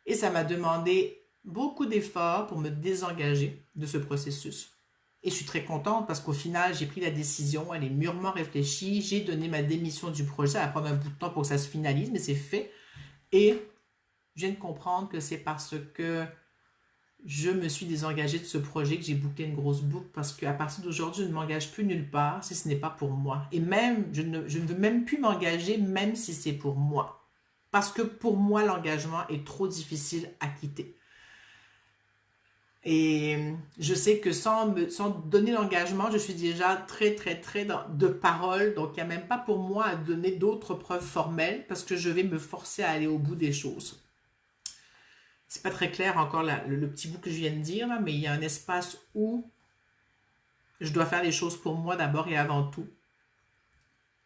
Et ça m'a demandé beaucoup d'efforts pour me désengager de ce processus. Et je suis très contente parce qu'au final, j'ai pris la décision, elle est mûrement réfléchie, j'ai donné ma démission du projet, ça va prendre un bout de temps pour que ça se finalise, mais c'est fait. Et je viens de comprendre que c'est parce que je me suis désengagée de ce projet que j'ai bouclé une grosse boucle parce qu'à partir d'aujourd'hui, je ne m'engage plus nulle part si ce n'est pas pour moi. Et même, je ne veux même plus m'engager même si c'est pour moi. Parce que pour moi, l'engagement est trop difficile à quitter. Et je sais que sans donner l'engagement, je suis déjà très, très, très de parole. Donc, il n'y a même pas pour moi à donner d'autres preuves formelles parce que je vais me forcer à aller au bout des choses. C'est pas très clair encore le petit bout que je viens de dire, là, mais il y a un espace où je dois faire les choses pour moi d'abord et avant tout.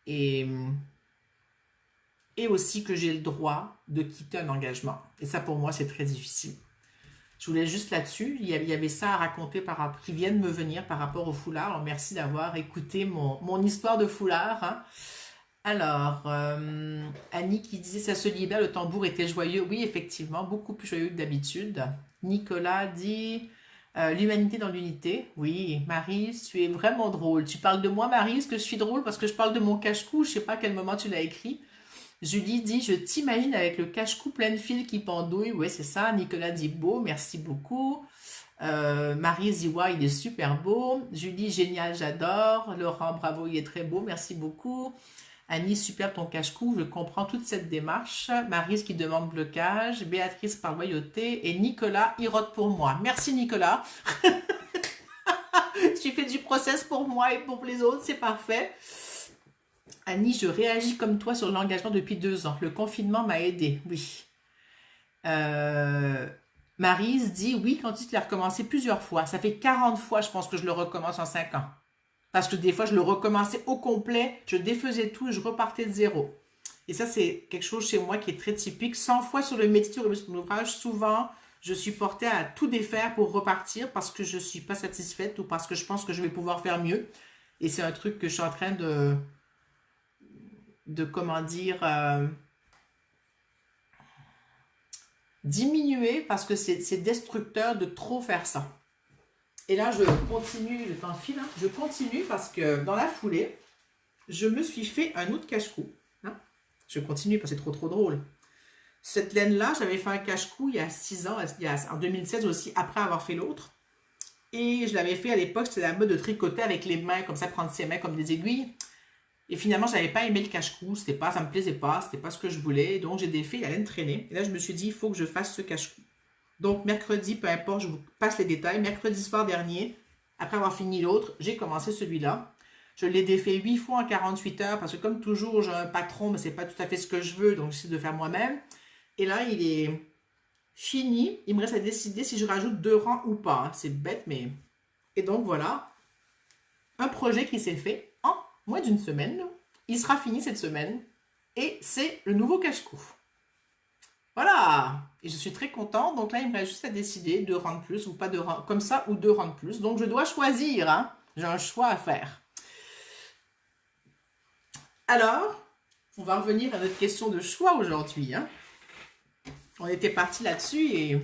Et aussi que j'ai le droit de quitter un engagement. Et ça, pour moi, c'est très difficile. Je voulais juste là-dessus, il y avait ça à raconter qui vient de me venir par rapport au foulard. Alors, merci d'avoir écouté mon histoire de foulard. Hein. Alors, Annie qui disait ça se libère, le tambour était joyeux. Oui, effectivement, beaucoup plus joyeux que d'habitude. Nicolas dit l'humanité dans l'unité. Oui, Maryse, tu es vraiment drôle. Tu parles de moi, Maryse, que je suis drôle parce que je parle de mon cache-cou. Je sais pas à quel moment tu l'as écrit. Julie dit je t'imagine avec le cache-cou plein de fils qui pendouille. Oui, c'est ça. Nicolas dit beau, merci beaucoup. Maryse dit ouais, il est super beau. Julie, génial, j'adore. Laurent, bravo, il est très beau, merci beaucoup. Annie, super ton cache-cou, je comprends toute cette démarche. Maryse qui demande blocage. Béatrice par loyauté. Et Nicolas, il rote pour moi. Merci Nicolas. Tu fais du process pour moi et pour les autres, c'est parfait. Annie, je réagis comme toi sur l'engagement depuis 2 ans. Le confinement m'a aidé, oui. Maryse dit oui, quand tu l'as recommencé plusieurs fois. Ça fait 40 fois, je pense que je le recommence en 5 ans. Parce que des fois, je le recommençais au complet, je défaisais tout et je repartais de zéro. Et ça, c'est quelque chose chez moi qui est très typique. 100 fois sur le métier ou sur l'ouvrage, souvent, je suis portée à tout défaire pour repartir parce que je ne suis pas satisfaite ou parce que je pense que je vais pouvoir faire mieux. Et c'est un truc que je suis en train comment dire, diminuer parce que c'est destructeur de trop faire ça. Et là, je continue, le temps file, hein, je continue parce que dans la foulée, je me suis fait un autre cache-cou. Hein. Je continue parce que c'est trop drôle. Cette laine-là, j'avais fait un cache-cou il y a 6 ans, en 2016 aussi, après avoir fait l'autre. Et je l'avais fait à l'époque, c'était la mode de tricoter avec les mains, comme ça, prendre ses mains comme des aiguilles. Et finalement, je n'avais pas aimé le cache-cou, ça me plaisait pas, c'était pas ce que je voulais. Donc, j'ai défait la laine traînée. Et là, je me suis dit, il faut que je fasse ce cache-cou. Donc, mercredi, peu importe, je vous passe les détails. Mercredi soir dernier, après avoir fini l'autre, j'ai commencé celui-là. Je l'ai défait 8 fois en 48 heures parce que comme toujours, j'ai un patron, mais c'est pas tout à fait ce que je veux, donc j'essaie de faire moi-même. Et là, il est fini. Il me reste à décider si je rajoute 2 rangs ou pas. C'est bête, mais... Et donc, voilà. Un projet qui s'est fait en moins d'une semaine. Il sera fini cette semaine. Et c'est le nouveau cache-cou. Voilà. Et je suis très contente. Donc là, il me reste juste à décider 2 rangs de plus ou pas 2 rangs comme ça ou 2 rangs de plus. Donc, je dois choisir. Hein. J'ai un choix à faire. Alors, on va revenir à notre question de choix aujourd'hui. Hein. On était parti là-dessus et...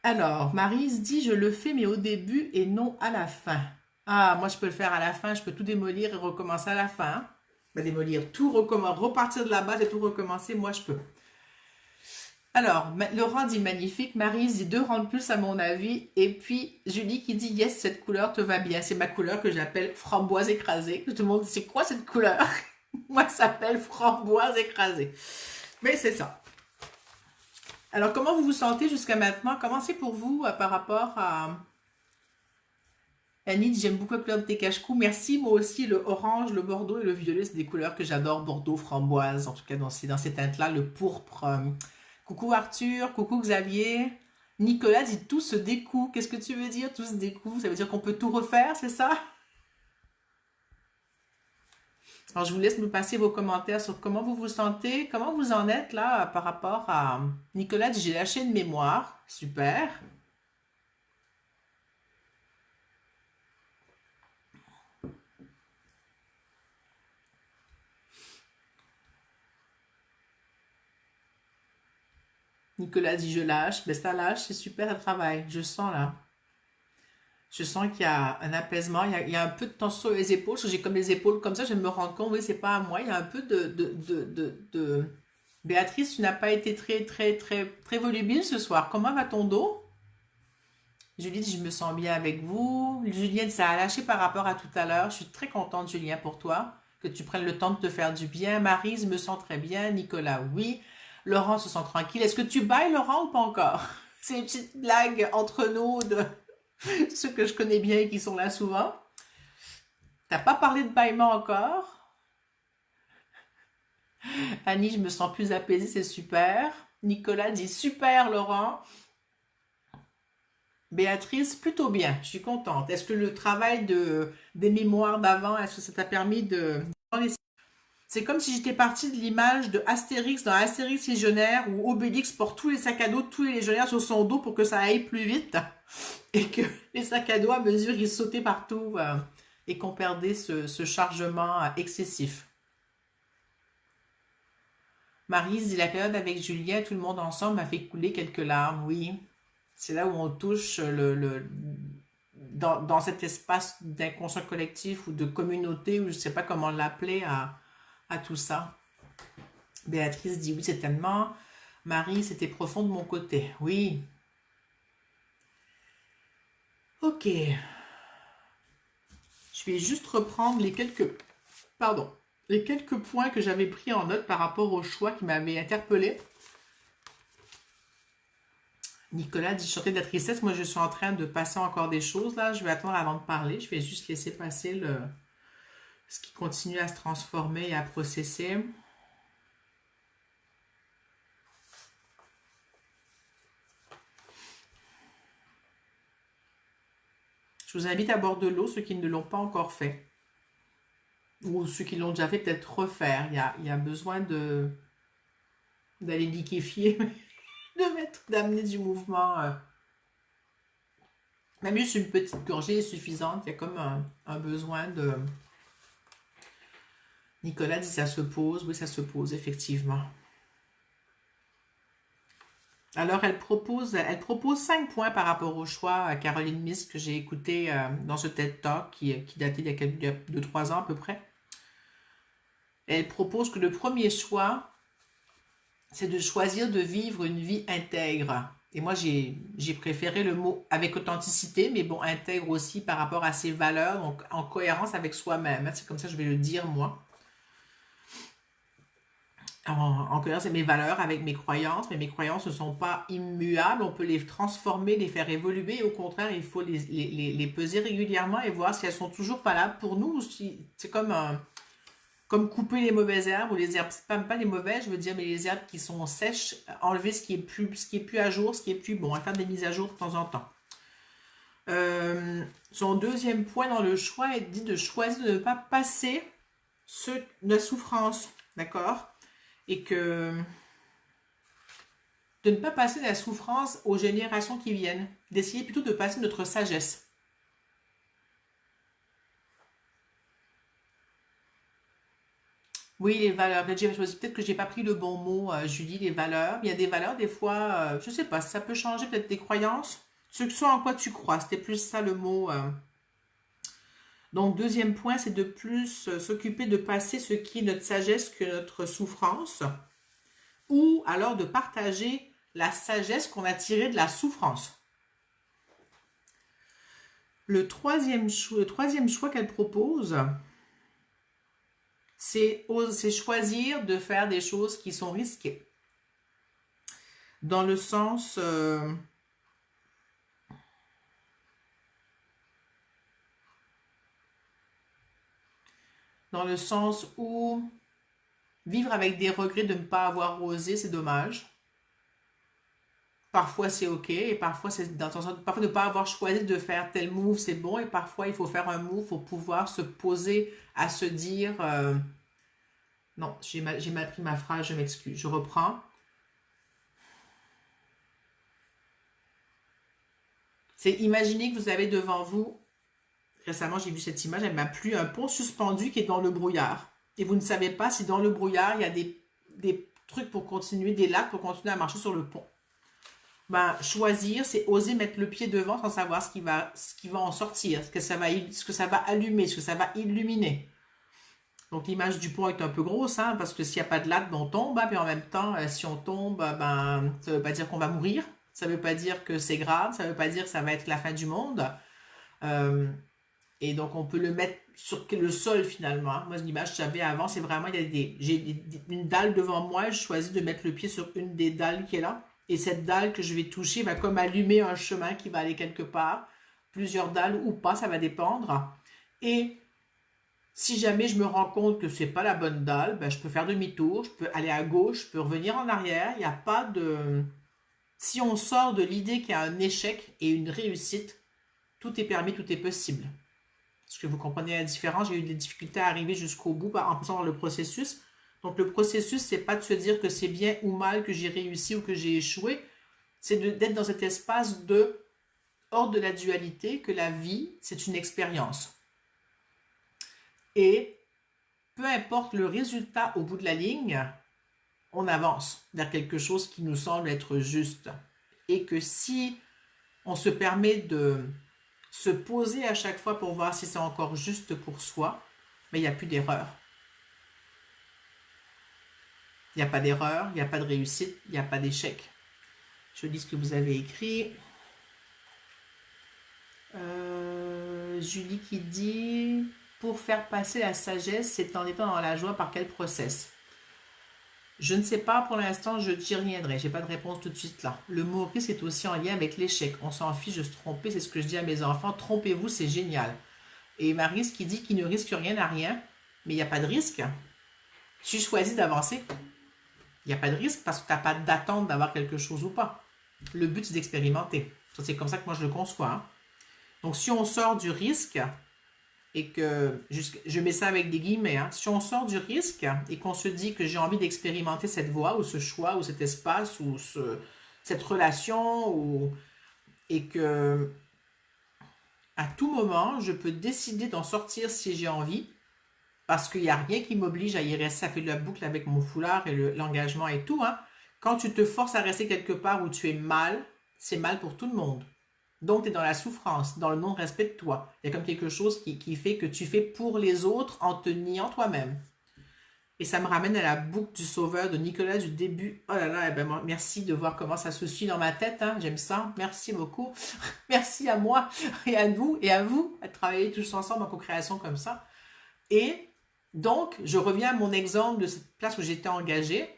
Alors, Maryse dit, je le fais mais au début et non à la fin. Ah, moi je peux le faire à la fin, je peux tout démolir et recommencer à la fin. Hein. Ben, démolir, tout recommencer, repartir de la base et tout recommencer, moi je peux. Alors, Laurent dit magnifique, Maryse dit 2 rangs de plus à mon avis, et puis Julie qui dit yes, cette couleur te va bien. C'est ma couleur que j'appelle framboise écrasée. Tout le monde dit c'est quoi cette couleur? Moi, ça s'appelle framboise écrasée. Mais c'est ça. Alors, comment vous vous sentez jusqu'à maintenant? Comment c'est pour vous par rapport à... Annie dit, j'aime beaucoup la couleur de tes cache-cou. Merci, moi aussi, le orange, le bordeaux et le violet, c'est des couleurs que j'adore. Bordeaux, framboise, en tout cas dans ces teintes-là, le pourpre. Coucou Arthur, coucou Xavier. Nicolas dit, tout se découle. Qu'est-ce que tu veux dire, tout se découle? Ça veut dire qu'on peut tout refaire, c'est ça? Alors, je vous laisse me passer vos commentaires sur comment vous vous sentez, comment vous en êtes là par rapport à... Nicolas dit, j'ai lâché une mémoire. Super. Nicolas dit, je lâche. Ben, ça lâche, c'est super le travail. Je sens là. Je sens qu'il y a un apaisement, il y a un peu de tension sur les épaules, parce que j'ai comme les épaules comme ça, je me rends compte, oui, c'est pas à moi, il y a un peu de... Béatrice, tu n'as pas été très volubile ce soir. Comment va ton dos? Julie dit, je me sens bien avec vous. Julienne, ça a lâché par rapport à tout à l'heure. Je suis très contente, Julien, pour toi, que tu prennes le temps de te faire du bien. Maryse me sent très bien. Nicolas, oui. Laurent se sent tranquille. Est-ce que tu bailles, Laurent, ou pas encore? C'est une petite blague entre nous de ceux que je connais bien et qui sont là souvent. T'as pas parlé de bâillement encore. Annie, je me sens plus apaisée, c'est super. Nicolas dit super, Laurent. Béatrice, plutôt bien, je suis contente. Est-ce que le travail des mémoires d'avant, est-ce que ça t'a permis de... C'est comme si j'étais partie de l'image de Astérix dans Astérix Légionnaire où Obélix porte tous les sacs à dos de tous les légionnaires sur son dos pour que ça aille plus vite et que les sacs à dos à mesure ils sautaient partout et qu'on perdait ce chargement excessif. Maryse dit la période avec Julien, tout le monde ensemble m'a fait couler quelques larmes, oui. C'est là où on touche dans cet espace d'inconscient collectif ou de communauté, ou je ne sais pas comment l'appeler, à tout ça. Béatrice dit oui, certainement. Marie, c'était profond de mon côté. Oui. Ok. Je vais juste reprendre les quelques points que j'avais pris en note par rapport au choix qui m'avait interpellé. Nicolas dit chanter de la tristesse. Moi, je suis en train de passer encore des choses là. Je vais attendre avant de parler. Je vais juste laisser passer ce qui continue à se transformer et à processer. Je vous invite à boire de l'eau, ceux qui ne l'ont pas encore fait. Ou ceux qui l'ont déjà fait, peut-être refaire. Il y a besoin d'aller liquéfier, d'amener du mouvement. Même juste une petite gorgée est suffisante. Il y a comme un besoin de... Nicolas dit ça se pose. Oui, ça se pose, effectivement. Alors, elle propose 5 points par rapport au choix, Caroline Miss, que j'ai écouté dans ce TED Talk qui datait il y a 2-3 ans à peu près. Elle propose que le premier choix, c'est de choisir de vivre une vie intègre. Et moi, j'ai préféré le mot avec authenticité, mais bon, intègre aussi par rapport à ses valeurs, donc en cohérence avec soi-même. C'est comme ça que je vais le dire, moi. En cohérence avec mes valeurs, avec mes croyances, mais mes croyances ne sont pas immuables, on peut les transformer, les faire évoluer, et au contraire, il faut les peser régulièrement et voir si elles sont toujours valables pour nous, ou si c'est comme couper les mauvaises herbes, ou les herbes, pas les mauvaises, je veux dire, mais les herbes qui sont sèches, enlever ce qui est plus à jour, ce qui est plus bon, à faire des mises à jour de temps en temps. Son deuxième point dans le choix est dit de choisir de ne pas passer la souffrance, d'accord? Et que de ne pas passer la souffrance aux générations qui viennent, d'essayer plutôt de passer notre sagesse. Oui, les valeurs. Peut-être que j'ai pas pris le bon mot, Julie, les valeurs. Il y a des valeurs, des fois, je sais pas, ça peut changer peut-être tes croyances. Ce en quoi tu crois, c'était plus ça le mot. Donc, deuxième point, c'est de plus s'occuper de passer ce qui est notre sagesse que notre souffrance, ou alors de partager la sagesse qu'on a tirée de la souffrance. Le troisième choix qu'elle propose, c'est choisir de faire des choses qui sont risquées. Dans le sens... dans le sens où vivre avec des regrets de ne pas avoir osé, c'est dommage. Parfois c'est ok, et parfois parfois ne pas avoir choisi de faire tel move, c'est bon, et parfois il faut faire un move pour pouvoir se poser à se dire Non, j'ai mal pris ma phrase, je m'excuse. Je reprends. C'est imaginez que vous avez devant vous, récemment j'ai vu cette image, elle m'a plu, un pont suspendu qui est dans le brouillard. Et vous ne savez pas si dans le brouillard, il y a des trucs pour continuer, des lacs pour continuer à marcher sur le pont. Ben, choisir, c'est oser mettre le pied devant sans savoir ce qui va en sortir, ce que ça va allumer, ce que ça va illuminer. Donc l'image du pont est un peu grosse, hein, parce que s'il n'y a pas de lac, ben, on tombe, hein, puis en même temps, si on tombe, ben, ça ne veut pas dire qu'on va mourir, ça ne veut pas dire que c'est grave, ça ne veut pas dire que ça va être la fin du monde. Euh, et donc on peut le mettre sur le sol finalement, hein. Moi l'image que j'avais avant, c'est vraiment, j'ai une dalle devant moi, je choisis de mettre le pied sur une des dalles qui est là. Et cette dalle que je vais toucher va comme allumer un chemin qui va aller quelque part. Plusieurs dalles ou pas, ça va dépendre. Et si jamais je me rends compte que c'est pas la bonne dalle, ben je peux faire demi-tour, je peux aller à gauche, je peux revenir en arrière. Il n'y a pas de... Si on sort de l'idée qu'il y a un échec et une réussite, tout est permis, tout est possible. Est-ce que vous comprenez la différence? J'ai eu des difficultés à arriver jusqu'au bout en passant par le processus. Donc le processus, c'est pas de se dire que c'est bien ou mal que j'ai réussi ou que j'ai échoué. C'est d'être dans cet espace de hors de la dualité, que la vie, c'est une expérience. Et peu importe le résultat au bout de la ligne, on avance vers quelque chose qui nous semble être juste. Et que si on se permet de se poser à chaque fois pour voir si c'est encore juste pour soi, mais il n'y a plus d'erreur. Il n'y a pas d'erreur, il n'y a pas de réussite, il n'y a pas d'échec. Je lis ce que vous avez écrit. Julie qui dit, pour faire passer la sagesse, c'est en étant dans la joie par quel process? Je ne sais pas pour l'instant, je t'y reviendrai. J'ai pas de réponse tout de suite là. Le mot risque est aussi en lien avec l'échec. On s'en fiche de se tromper, c'est ce que je dis à mes enfants. Trompez-vous, c'est génial. Et Maryse qui dit qu'il ne risque rien à rien, mais il n'y a pas de risque. Tu choisis d'avancer. Il n'y a pas de risque parce que tu n'as pas d'attente d'avoir quelque chose ou pas. Le but, c'est d'expérimenter. C'est comme ça que moi je le conçois, hein. Donc si on sort du risque, et que, je mets ça avec des guillemets, hein, si on sort du risque et qu'on se dit que j'ai envie d'expérimenter cette voie ou ce choix ou cet espace ou cette relation et que à tout moment, je peux décider d'en sortir si j'ai envie parce qu'il n'y a rien qui m'oblige à y rester. Ça fait de la boucle avec mon foulard et l'engagement et tout, hein. Quand tu te forces à rester quelque part où tu es mal, c'est mal pour tout le monde. Donc, tu es dans la souffrance, dans le non-respect de toi. Il y a comme quelque chose qui fait que tu fais pour les autres en te niant toi-même. Et ça me ramène à la boucle du sauveur de Nicolas du début. Oh là là, eh ben, merci de voir comment ça se suit dans ma tête, hein. J'aime ça. Merci beaucoup. Merci à moi et à nous et à vous à travailler tous ensemble en co-création comme ça. Et donc, je reviens à mon exemple de cette place où j'étais engagée.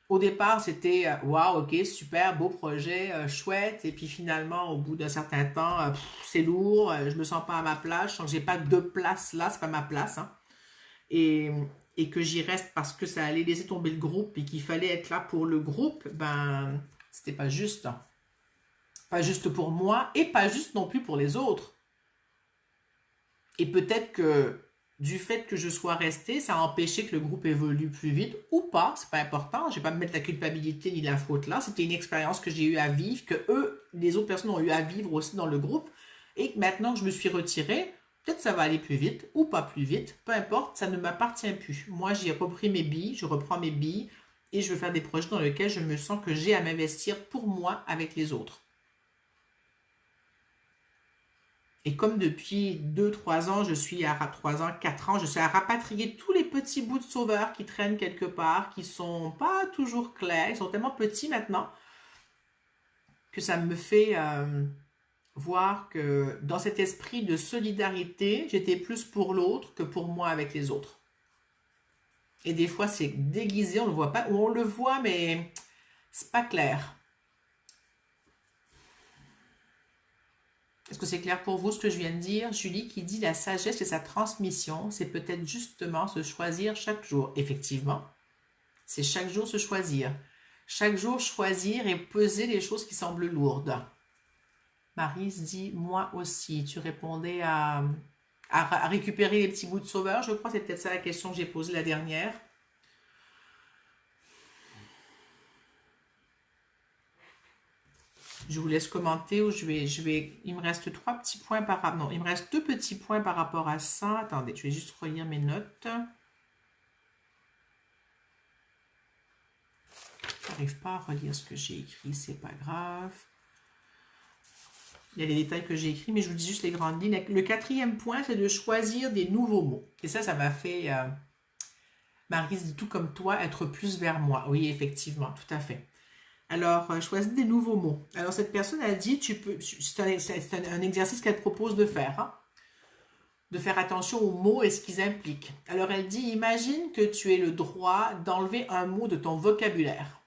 Au départ, c'était waouh, ok, super, beau projet, chouette. Et puis finalement, au bout d'un certain temps, c'est lourd, je me sens pas à ma place, je sens que j'ai pas de place là, c'est pas ma place, hein. Et, et que j'y reste parce que ça allait laisser tomber le groupe et qu'il fallait être là pour le groupe, ben, c'était pas juste, hein. Pas juste pour moi et pas juste non plus pour les autres. Et peut-être que du fait que je sois restée, ça a empêché que le groupe évolue plus vite ou pas, c'est pas important, je vais pas me mettre la culpabilité ni la faute là, c'était une expérience que j'ai eu à vivre, que eux, les autres personnes ont eu à vivre aussi dans le groupe, et que maintenant que je me suis retirée, peut-être ça va aller plus vite ou pas plus vite, peu importe, ça ne m'appartient plus. Moi j'ai repris mes billes, je reprends mes billes, et je veux faire des projets dans lesquels je me sens que j'ai à m'investir pour moi avec les autres. Et comme depuis 2, 3 ans, 3 ans, 4 ans, je suis à rapatrier tous les petits bouts de sauveur qui traînent quelque part, qui sont pas toujours clairs, ils sont tellement petits maintenant que ça me fait voir que dans cet esprit de solidarité, j'étais plus pour l'autre que pour moi avec les autres. Et des fois, c'est déguisé, on ne le voit pas, ou on le voit, mais c'est pas clair. Est-ce que c'est clair pour vous ce que je viens de dire? Julie qui dit la sagesse et sa transmission, c'est peut-être justement se choisir chaque jour. Effectivement, c'est chaque jour se choisir. Chaque jour choisir et peser les choses qui semblent lourdes. Maryse dit, moi aussi. Tu répondais à récupérer les petits bouts de sauveur, je crois, c'est peut-être ça la question que j'ai posée la dernière. Je vous laisse commenter ou il me reste 3 petits points non, il me reste 2 petits points par rapport à ça. Attendez, je vais juste relire mes notes. J'arrive pas à relire ce que j'ai écrit, c'est pas grave. Il y a les détails que j'ai écrits, mais je vous dis juste les grandes lignes. Le 4e point, c'est de choisir des nouveaux mots. Et ça m'a fait, Maryse dit tout comme toi, être plus vers moi. Oui, effectivement, tout à fait. Alors, choisis des nouveaux mots. Alors, cette personne a dit, c'est un exercice qu'elle propose de faire, hein, de faire attention aux mots et ce qu'ils impliquent. Alors, elle dit, imagine que tu aies le droit d'enlever un mot de ton vocabulaire.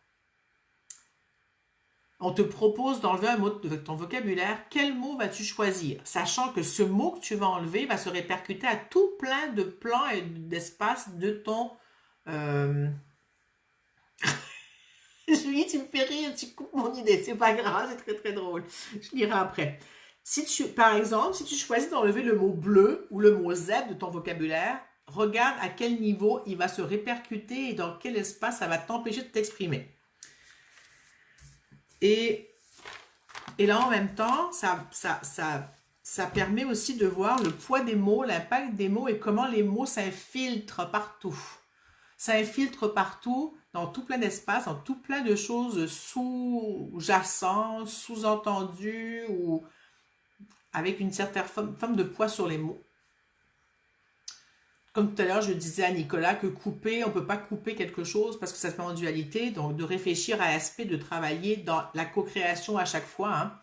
On te propose d'enlever un mot de ton vocabulaire. Quel mot vas-tu choisir? Sachant que ce mot que tu vas enlever va se répercuter à tout plein de plans et d'espaces de ton... Julie, tu me fais rire, tu coupes mon idée. C'est pas grave, c'est très très drôle. Je lirai après. Par exemple, si tu choisis d'enlever le mot bleu ou le mot Z de ton vocabulaire, regarde à quel niveau il va se répercuter et dans quel espace ça va t'empêcher de t'exprimer. Et là, en même temps, ça permet aussi de voir le poids des mots, l'impact des mots et comment les mots s'infiltrent partout. S'infiltrent partout, dans tout plein d'espaces, dans tout plein de choses sous-jacentes, sous-entendues ou avec une certaine forme de poids sur les mots. Comme tout à l'heure, je disais à Nicolas que couper, on ne peut pas couper quelque chose parce que ça se met en dualité. Donc, de réfléchir à l'aspect de travailler dans la co-création à chaque fois.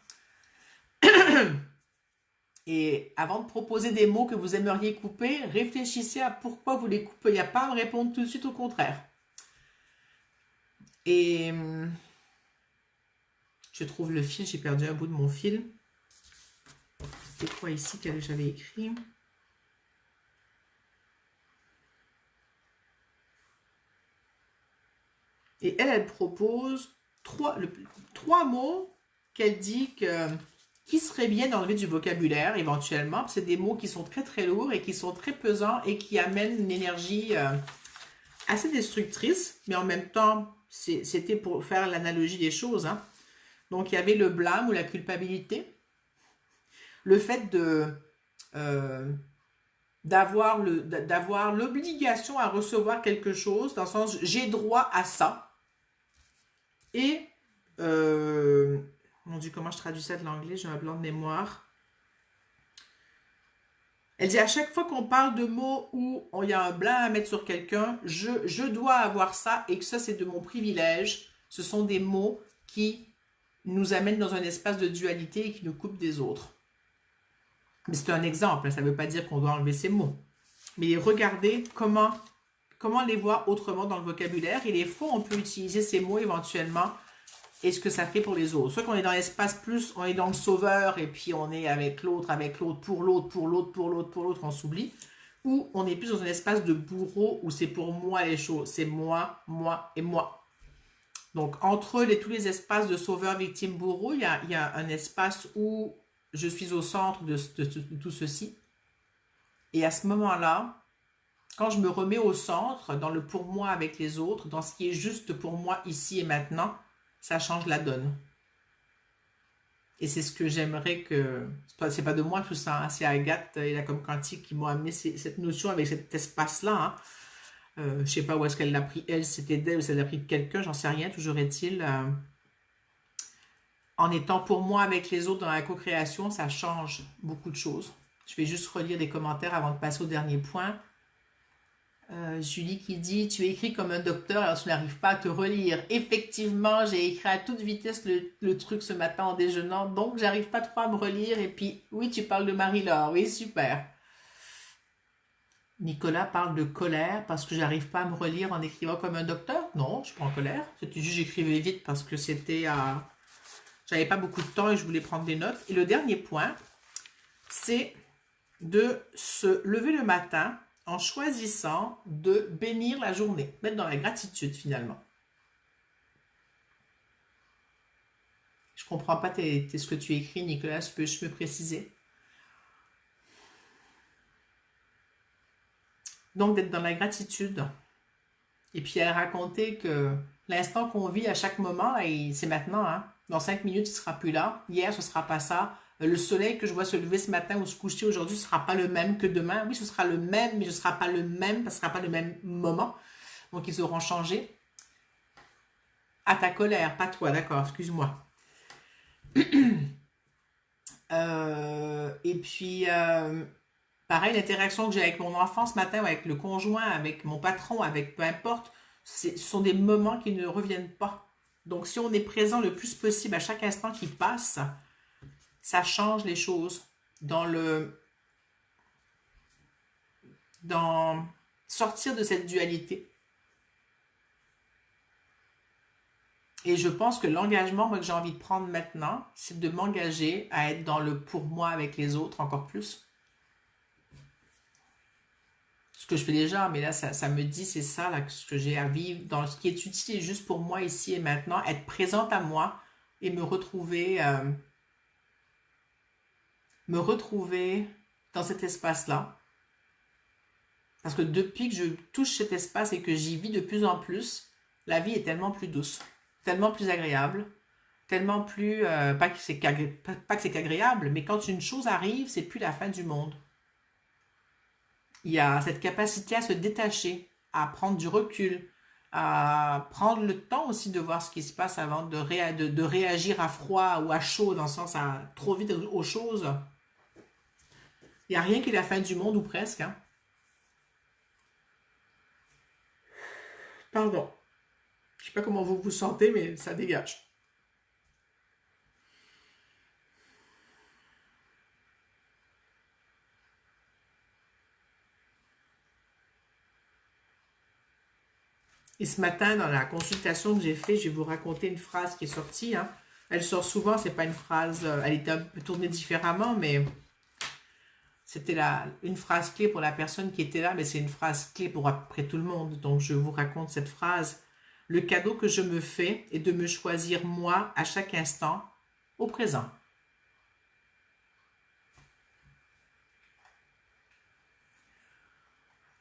Hein. Et avant de proposer des mots que vous aimeriez couper, réfléchissez à pourquoi vous les coupez. Il n'y a pas à me répondre tout de suite, au contraire. Et je trouve le fil, j'ai perdu un bout de mon fil. C'est quoi ici que j'avais écrit ? Et elle propose trois mots qu'elle dit qui serait bien d'enlever du vocabulaire éventuellement. C'est des mots qui sont très très lourds et qui sont très pesants et qui amènent une énergie assez destructrice. Mais en même temps, c'était pour faire l'analogie des choses. Hein. Donc il y avait le blâme ou la culpabilité. Le fait d'avoir l'obligation à recevoir quelque chose, dans le sens j'ai droit à ça. Et, mon Dieu, comment je traduis ça de l'anglais? J'ai un blanc de mémoire. Elle dit à chaque fois qu'on parle de mots où il y a un blâme à mettre sur quelqu'un, je dois avoir ça et que ça c'est de mon privilège. Ce sont des mots qui nous amènent dans un espace de dualité et qui nous coupent des autres. Mais c'est un exemple, ça ne veut pas dire qu'on doit enlever ces mots. Mais regardez comment les voir autrement dans le vocabulaire. Et les fois, on peut utiliser ces mots éventuellement et ce que ça fait pour les autres. Soit qu'on est dans l'espace plus, on est dans le sauveur et puis on est avec l'autre, pour l'autre, on s'oublie. Ou on est plus dans un espace de bourreau où c'est pour moi les choses. C'est moi, moi et moi. Donc, entre tous les espaces de sauveur, victime, bourreau, il y a un espace où je suis au centre de tout ceci. Et à ce moment-là, quand je me remets au centre, dans le pour moi avec les autres, dans ce qui est juste pour moi ici et maintenant, ça change la donne. Et c'est ce que j'aimerais que... C'est pas de moi tout ça, hein, c'est Agathe et la com quantique qui m'ont amené cette notion avec cet espace-là. Hein. Je sais pas où est-ce qu'elle l'a pris, elle, c'était d'elle ou si elle l'a pris de quelqu'un, j'en sais rien, toujours est-il. En étant pour moi avec les autres dans la co-création, ça change beaucoup de choses. Je vais juste relire les commentaires avant de passer au dernier point. Julie qui dit « Tu écris comme un docteur alors tu n'arrives pas à te relire. » Effectivement, j'ai écrit à toute vitesse le truc ce matin en déjeunant, donc j'arrive pas trop à me relire. Et puis, oui, tu parles de Marie-Laure. Oui, super. Nicolas parle de colère parce que j'arrive pas à me relire en écrivant comme un docteur. Non, je suis pas en colère. C'était juste j'écrivais vite parce que c'était j'avais pas beaucoup de temps et je voulais prendre des notes. Et le dernier point, c'est de se lever le matin en choisissant de bénir la journée, mettre dans la gratitude finalement. Je comprends pas ce que tu écris, Nicolas, peux-je me préciser? Donc d'être dans la gratitude. Et puis elle racontait que l'instant qu'on vit à chaque moment, et c'est maintenant, hein, Dans 5 minutes, il ne sera plus là. Hier, ce ne sera pas ça. Le soleil que je vois se lever ce matin ou se coucher aujourd'hui, ce ne sera pas le même que demain. Oui, ce sera le même, mais ce ne sera pas le même, parce que ce ne sera pas le même moment. Donc, ils auront changé. À ta colère, pas toi, d'accord, excuse-moi. Et puis, pareil, l'interaction que j'ai avec mon enfant ce matin, ou avec le conjoint, avec mon patron, avec peu importe, ce sont des moments qui ne reviennent pas. Donc, si on est présent le plus possible à chaque instant qui passe, ça change les choses dans sortir de cette dualité. Et je pense que l'engagement que j'ai envie de prendre maintenant, c'est de m'engager à être dans le pour moi avec les autres encore plus. Ce que je fais déjà, mais là, ça me dit, c'est ça, là, ce que j'ai à vivre, dans ce qui est utile juste pour moi ici et maintenant, être présente à moi et me retrouver dans cet espace-là. Parce que depuis que je touche cet espace et que j'y vis de plus en plus, la vie est tellement plus douce, tellement plus agréable, tellement plus... pas que c'est qu'agréable, mais quand une chose arrive, c'est plus la fin du monde. Il y a cette capacité à se détacher, à prendre du recul, à prendre le temps aussi de voir ce qui se passe avant de réagir à froid ou à chaud, dans le sens à trop vite aux choses. Il n'y a rien qui est la fin du monde ou presque. Hein. Pardon. Je ne sais pas comment vous vous sentez, mais ça dégage. Et ce matin, dans la consultation que j'ai faite, je vais vous raconter une phrase qui est sortie. Hein. Elle sort souvent, c'est pas une phrase, elle était un peu tournée différemment, mais c'était une phrase clé pour la personne qui était là, mais c'est une phrase clé pour après tout le monde. Donc je vous raconte cette phrase. Le cadeau que je me fais est de me choisir moi à chaque instant, au présent.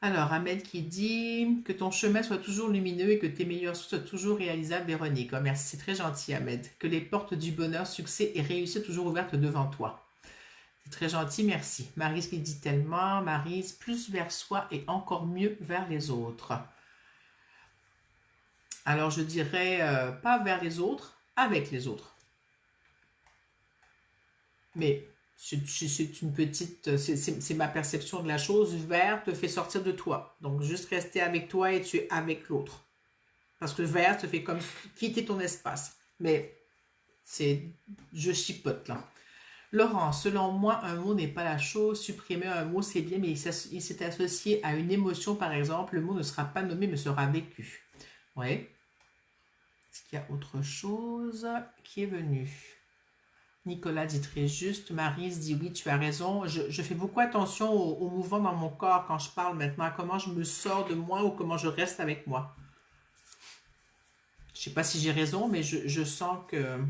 Alors, Ahmed qui dit que ton chemin soit toujours lumineux et que tes meilleurs souhaits soient toujours réalisables, Véronique. Oh, merci, c'est très gentil, Ahmed. Que les portes du bonheur, succès et réussite soient toujours ouvertes devant toi. C'est très gentil, merci. Maryse qui dit tellement, Maryse, plus vers soi et encore mieux vers les autres. Alors, je dirais pas vers les autres, avec les autres. Mais c'est une petite, c'est ma perception de la chose. Vers te fait sortir de toi. Donc, juste rester avec toi et tu es avec l'autre. Parce que vers te fait comme quitter ton espace. Mais je chipote là. Laurent, selon moi, un mot n'est pas la chose. Supprimer un mot, c'est bien, mais il s'est associé à une émotion, par exemple. Le mot ne sera pas nommé, mais sera vécu. Oui. Est-ce qu'il y a autre chose qui est venu? Nicolas dit très juste. Maryse dit oui, tu as raison. Je fais beaucoup attention au mouvement dans mon corps quand je parle maintenant, à comment je me sors de moi ou comment je reste avec moi. Je ne sais pas si j'ai raison, mais je sens que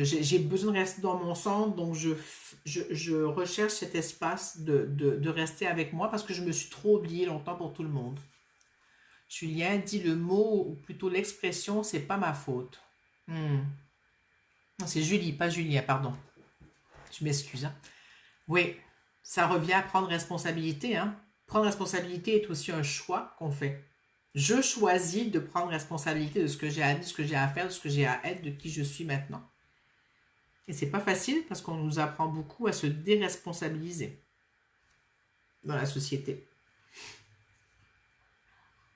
j'ai besoin de rester dans mon centre, donc je recherche cet espace de rester avec moi parce que je me suis trop oubliée longtemps pour tout le monde. Julien dit le mot, ou plutôt l'expression, c'est pas ma faute. Non, c'est Julie, pas Julien, pardon. Je m'excuse. Hein. Oui, ça revient à prendre responsabilité. Hein. Prendre responsabilité est aussi un choix qu'on fait. Je choisis de prendre responsabilité de ce que j'ai à dire, de ce que j'ai à faire, de ce que j'ai à être, de qui je suis maintenant. Et c'est pas facile parce qu'on nous apprend beaucoup à se déresponsabiliser dans la société.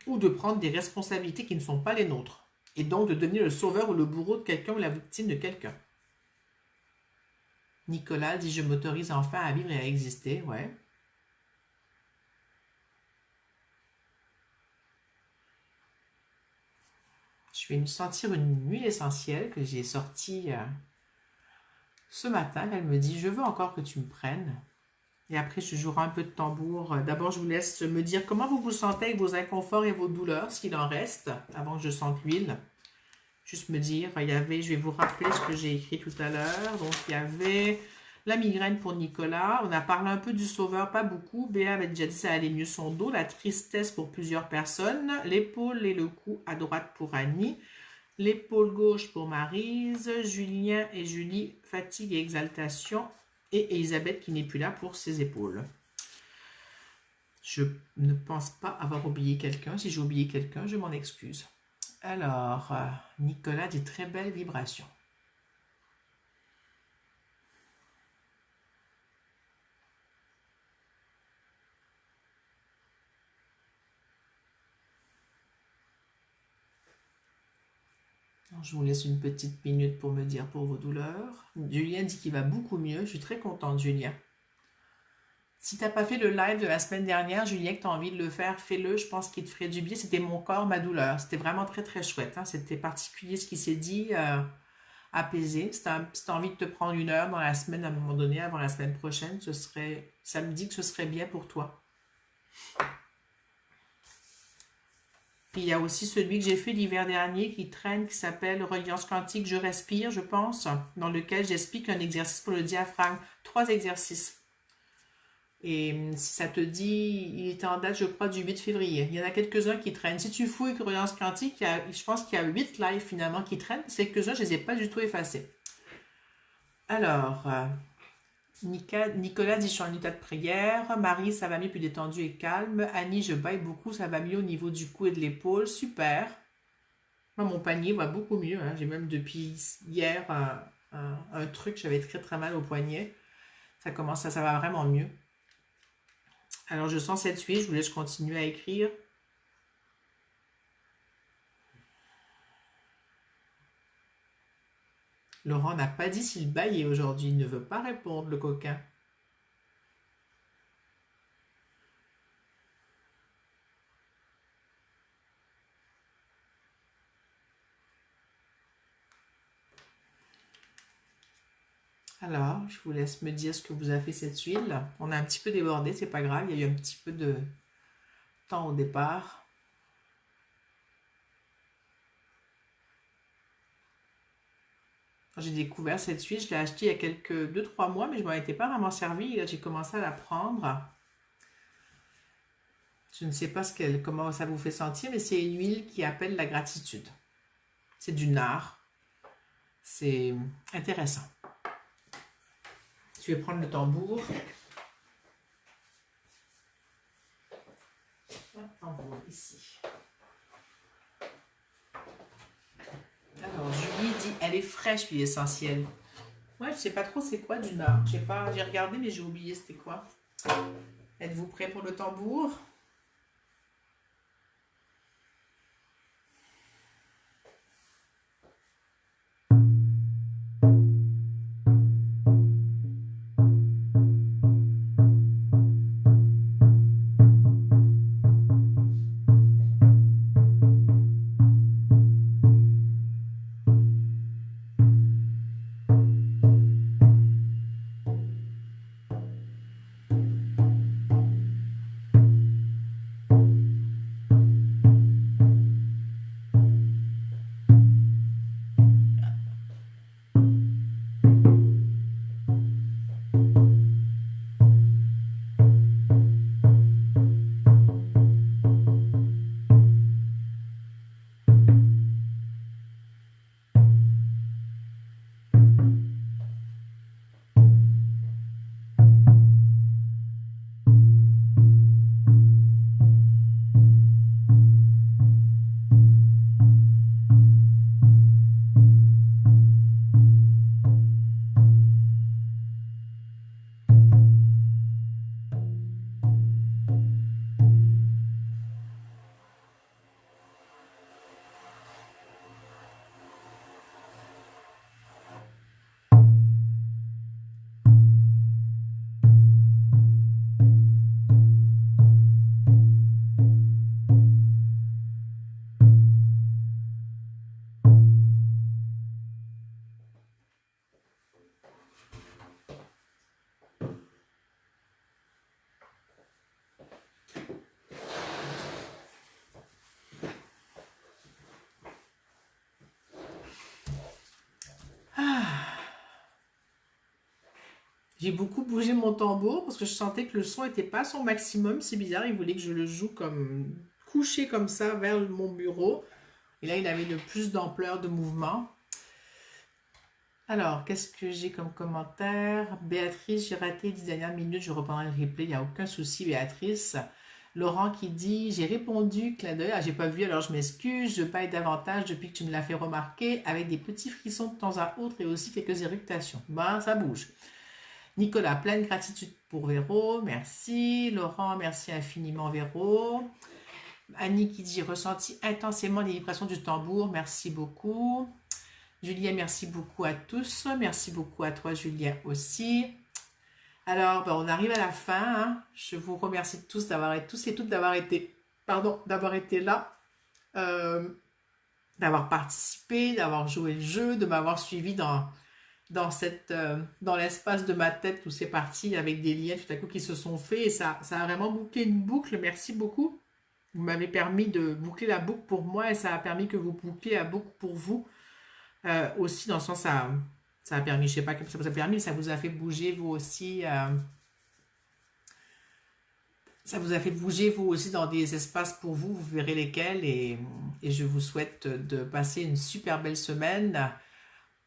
Ou de prendre des responsabilités qui ne sont pas les nôtres. Et donc de devenir le sauveur ou le bourreau de quelqu'un ou la victime de quelqu'un. Nicolas dit « Je m'autorise enfin à vivre et à exister ». Ouais. Je vais sentir une huile essentielle que j'ai sortie ce matin. Elle me dit « Je veux encore que tu me prennes ». Et après, je jouerai un peu de tambour. D'abord, je vous laisse me dire comment vous vous sentez avec vos inconforts et vos douleurs, s'il en reste, avant que je sente l'huile. Juste me dire, je vais vous rappeler ce que j'ai écrit tout à l'heure. Donc, il y avait La migraine pour Nicolas. On a parlé un peu du sauveur, pas beaucoup. Béa avait déjà dit que ça allait mieux son dos. La tristesse pour plusieurs personnes. L'épaule et le cou à droite pour Annie. L'épaule gauche pour Maryse. Julien et Julie, fatigue et exaltation. Et Elisabeth qui n'est plus là pour ses épaules. Je ne pense pas avoir oublié quelqu'un. Si j'ai oublié quelqu'un, je m'en excuse. Alors, Nicolas, des très belles vibrations. Je vous laisse une petite minute pour me dire pour vos douleurs. Julien dit qu'il va beaucoup mieux. Je suis très contente, Julien. Si tu n'as pas fait le live de la semaine dernière, Julien, que tu as envie de le faire, fais-le. Je pense qu'il te ferait du bien. C'était mon corps, ma douleur. C'était vraiment très, très chouette. Hein. C'était particulier ce qui s'est dit, apaisé. Si tu as envie de te prendre une heure dans la semaine, à un moment donné, avant la semaine prochaine, ça me dit que ce serait bien pour toi. Puis il y a aussi celui que j'ai fait l'hiver dernier qui traîne, qui s'appelle Reliance quantique, je respire, je pense, dans lequel j'explique un exercice pour le diaphragme. 3 exercices. Et si ça te dit, il est en date, je crois, du 8 février. Il y en a quelques-uns qui traînent. Si tu fouilles Reliance quantique, je pense qu'il y a 8 lives finalement qui traînent. Quelques-uns, je ne les ai pas du tout effacés. Alors, Nicolas dit je suis en état de prière. Marie, ça va mieux, plus détendu et calme. Annie, je baille beaucoup, ça va mieux au niveau du cou et de l'épaule. Super. Moi, mon panier va beaucoup mieux. Hein. J'ai même depuis hier un truc, j'avais très très mal au poignet. Ça va vraiment mieux. Alors, je sens cette suite, je vous laisse continuer à écrire. Laurent n'a pas dit s'il baillait aujourd'hui, il ne veut pas répondre, le coquin. Alors, je vous laisse me dire ce que vous a fait cette huile. On a un petit peu débordé, c'est pas grave, il y a eu un petit peu de temps au départ. Quand j'ai découvert cette huile, je l'ai achetée il y a quelques 2-3 mois, mais je ne m'en étais pas vraiment servi. Et là, j'ai commencé à la prendre. Je ne sais pas comment ça vous fait sentir, mais c'est une huile qui appelle la gratitude. C'est du nard. C'est intéressant. Je vais prendre le tambour. Un tambour ici. Alors, Julie dit, elle est fraîche, l'huile essentielle. Ouais, je sais pas trop c'est quoi du nard. J'ai regardé, mais j'ai oublié c'était quoi. Êtes-vous prêts pour le tambour? J'ai beaucoup bougé mon tambour parce que je sentais que le son n'était pas à son maximum. C'est bizarre, il voulait que je le joue comme couché comme ça vers mon bureau. Et là, il avait le plus d'ampleur de mouvement. Alors, qu'est-ce que j'ai comme commentaire? Béatrice, j'ai raté 10 dernières minutes, je reprendrai le replay, il n'y a aucun souci, Béatrice. Laurent qui dit, j'ai répondu, clin d'œil, ah, j'ai pas vu, alors je m'excuse, je paille davantage depuis que tu me l'as fait remarquer, avec des petits frissons de temps à autre et aussi quelques éructations. Ben, ça bouge. Nicolas, pleine gratitude pour Véro, merci. Laurent, merci infiniment Véro. Annie qui dit, ressenti intensément les vibrations du tambour, merci beaucoup. Julien, merci beaucoup à tous. Merci beaucoup à toi, Julien, aussi. Alors, ben, on arrive à la fin. Hein. Je vous remercie tous tous et toutes d'avoir été, d'avoir été là, euh, d'avoir participé, d'avoir joué le jeu, de m'avoir suivi dans l'espace de ma tête où c'est parti avec des liens tout à coup qui se sont faits et ça a vraiment bouclé une boucle. Merci beaucoup. Vous m'avez permis de boucler la boucle pour moi et ça a permis que vous boucliez la boucle pour vous. Aussi, dans le sens, ça a permis, je sais pas comment ça vous a permis, mais ça vous a fait bouger vous aussi. Ça vous a fait bouger vous aussi dans des espaces pour vous, vous verrez lesquels. Et je vous souhaite de passer une super belle semaine.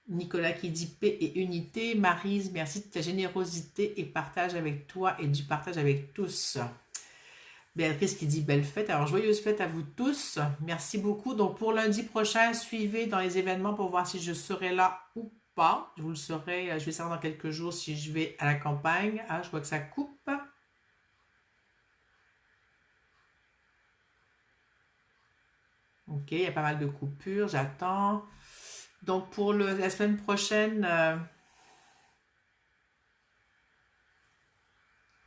Nicolas qui dit paix et unité. Maryse, merci de ta générosité et partage avec toi et du partage avec tous. Béatrice qui dit belle fête. Alors, joyeuse fête à vous tous. Merci beaucoup. Donc, pour lundi prochain, suivez dans les événements pour voir si je serai là ou pas. Je vous le saurai. Je vais savoir dans quelques jours si je vais à la campagne. Ah, je vois que ça coupe. Ok, il y a pas mal de coupures. J'attends. Donc, pour la semaine prochaine...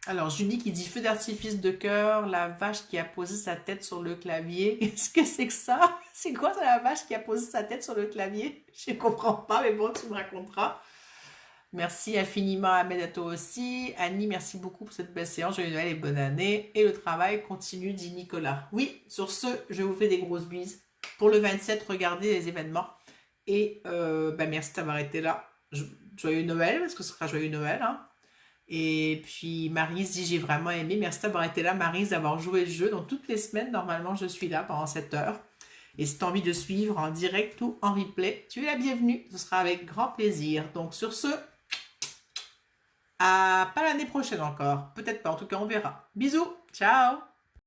Alors, Julie qui dit feu d'artifice de cœur, la vache qui a posé sa tête sur le clavier. Qu'est-ce que c'est que ça? C'est quoi ça, la vache qui a posé sa tête sur le clavier? Je ne comprends pas, mais bon, tu me raconteras. Merci infiniment Ahmed à toi aussi. Annie, merci beaucoup pour cette belle séance. Joyeux Noël et bonne année. Et le travail continue, dit Nicolas. Oui, sur ce, je vous fais des grosses bises. Pour le 27, regardez les événements. Et merci d'avoir été là. Joyeux Noël, parce que ce sera joyeux Noël, hein. Et puis Maryse dit j'ai vraiment aimé. Merci d'avoir été là, Maryse, d'avoir joué le jeu. Donc toutes les semaines, normalement, je suis là pendant 7 heures. Et si tu as envie de suivre en direct ou en replay, tu es la bienvenue. Ce sera avec grand plaisir. Donc sur ce, à pas l'année prochaine encore. Peut-être pas, en tout cas on verra. Bisous, ciao.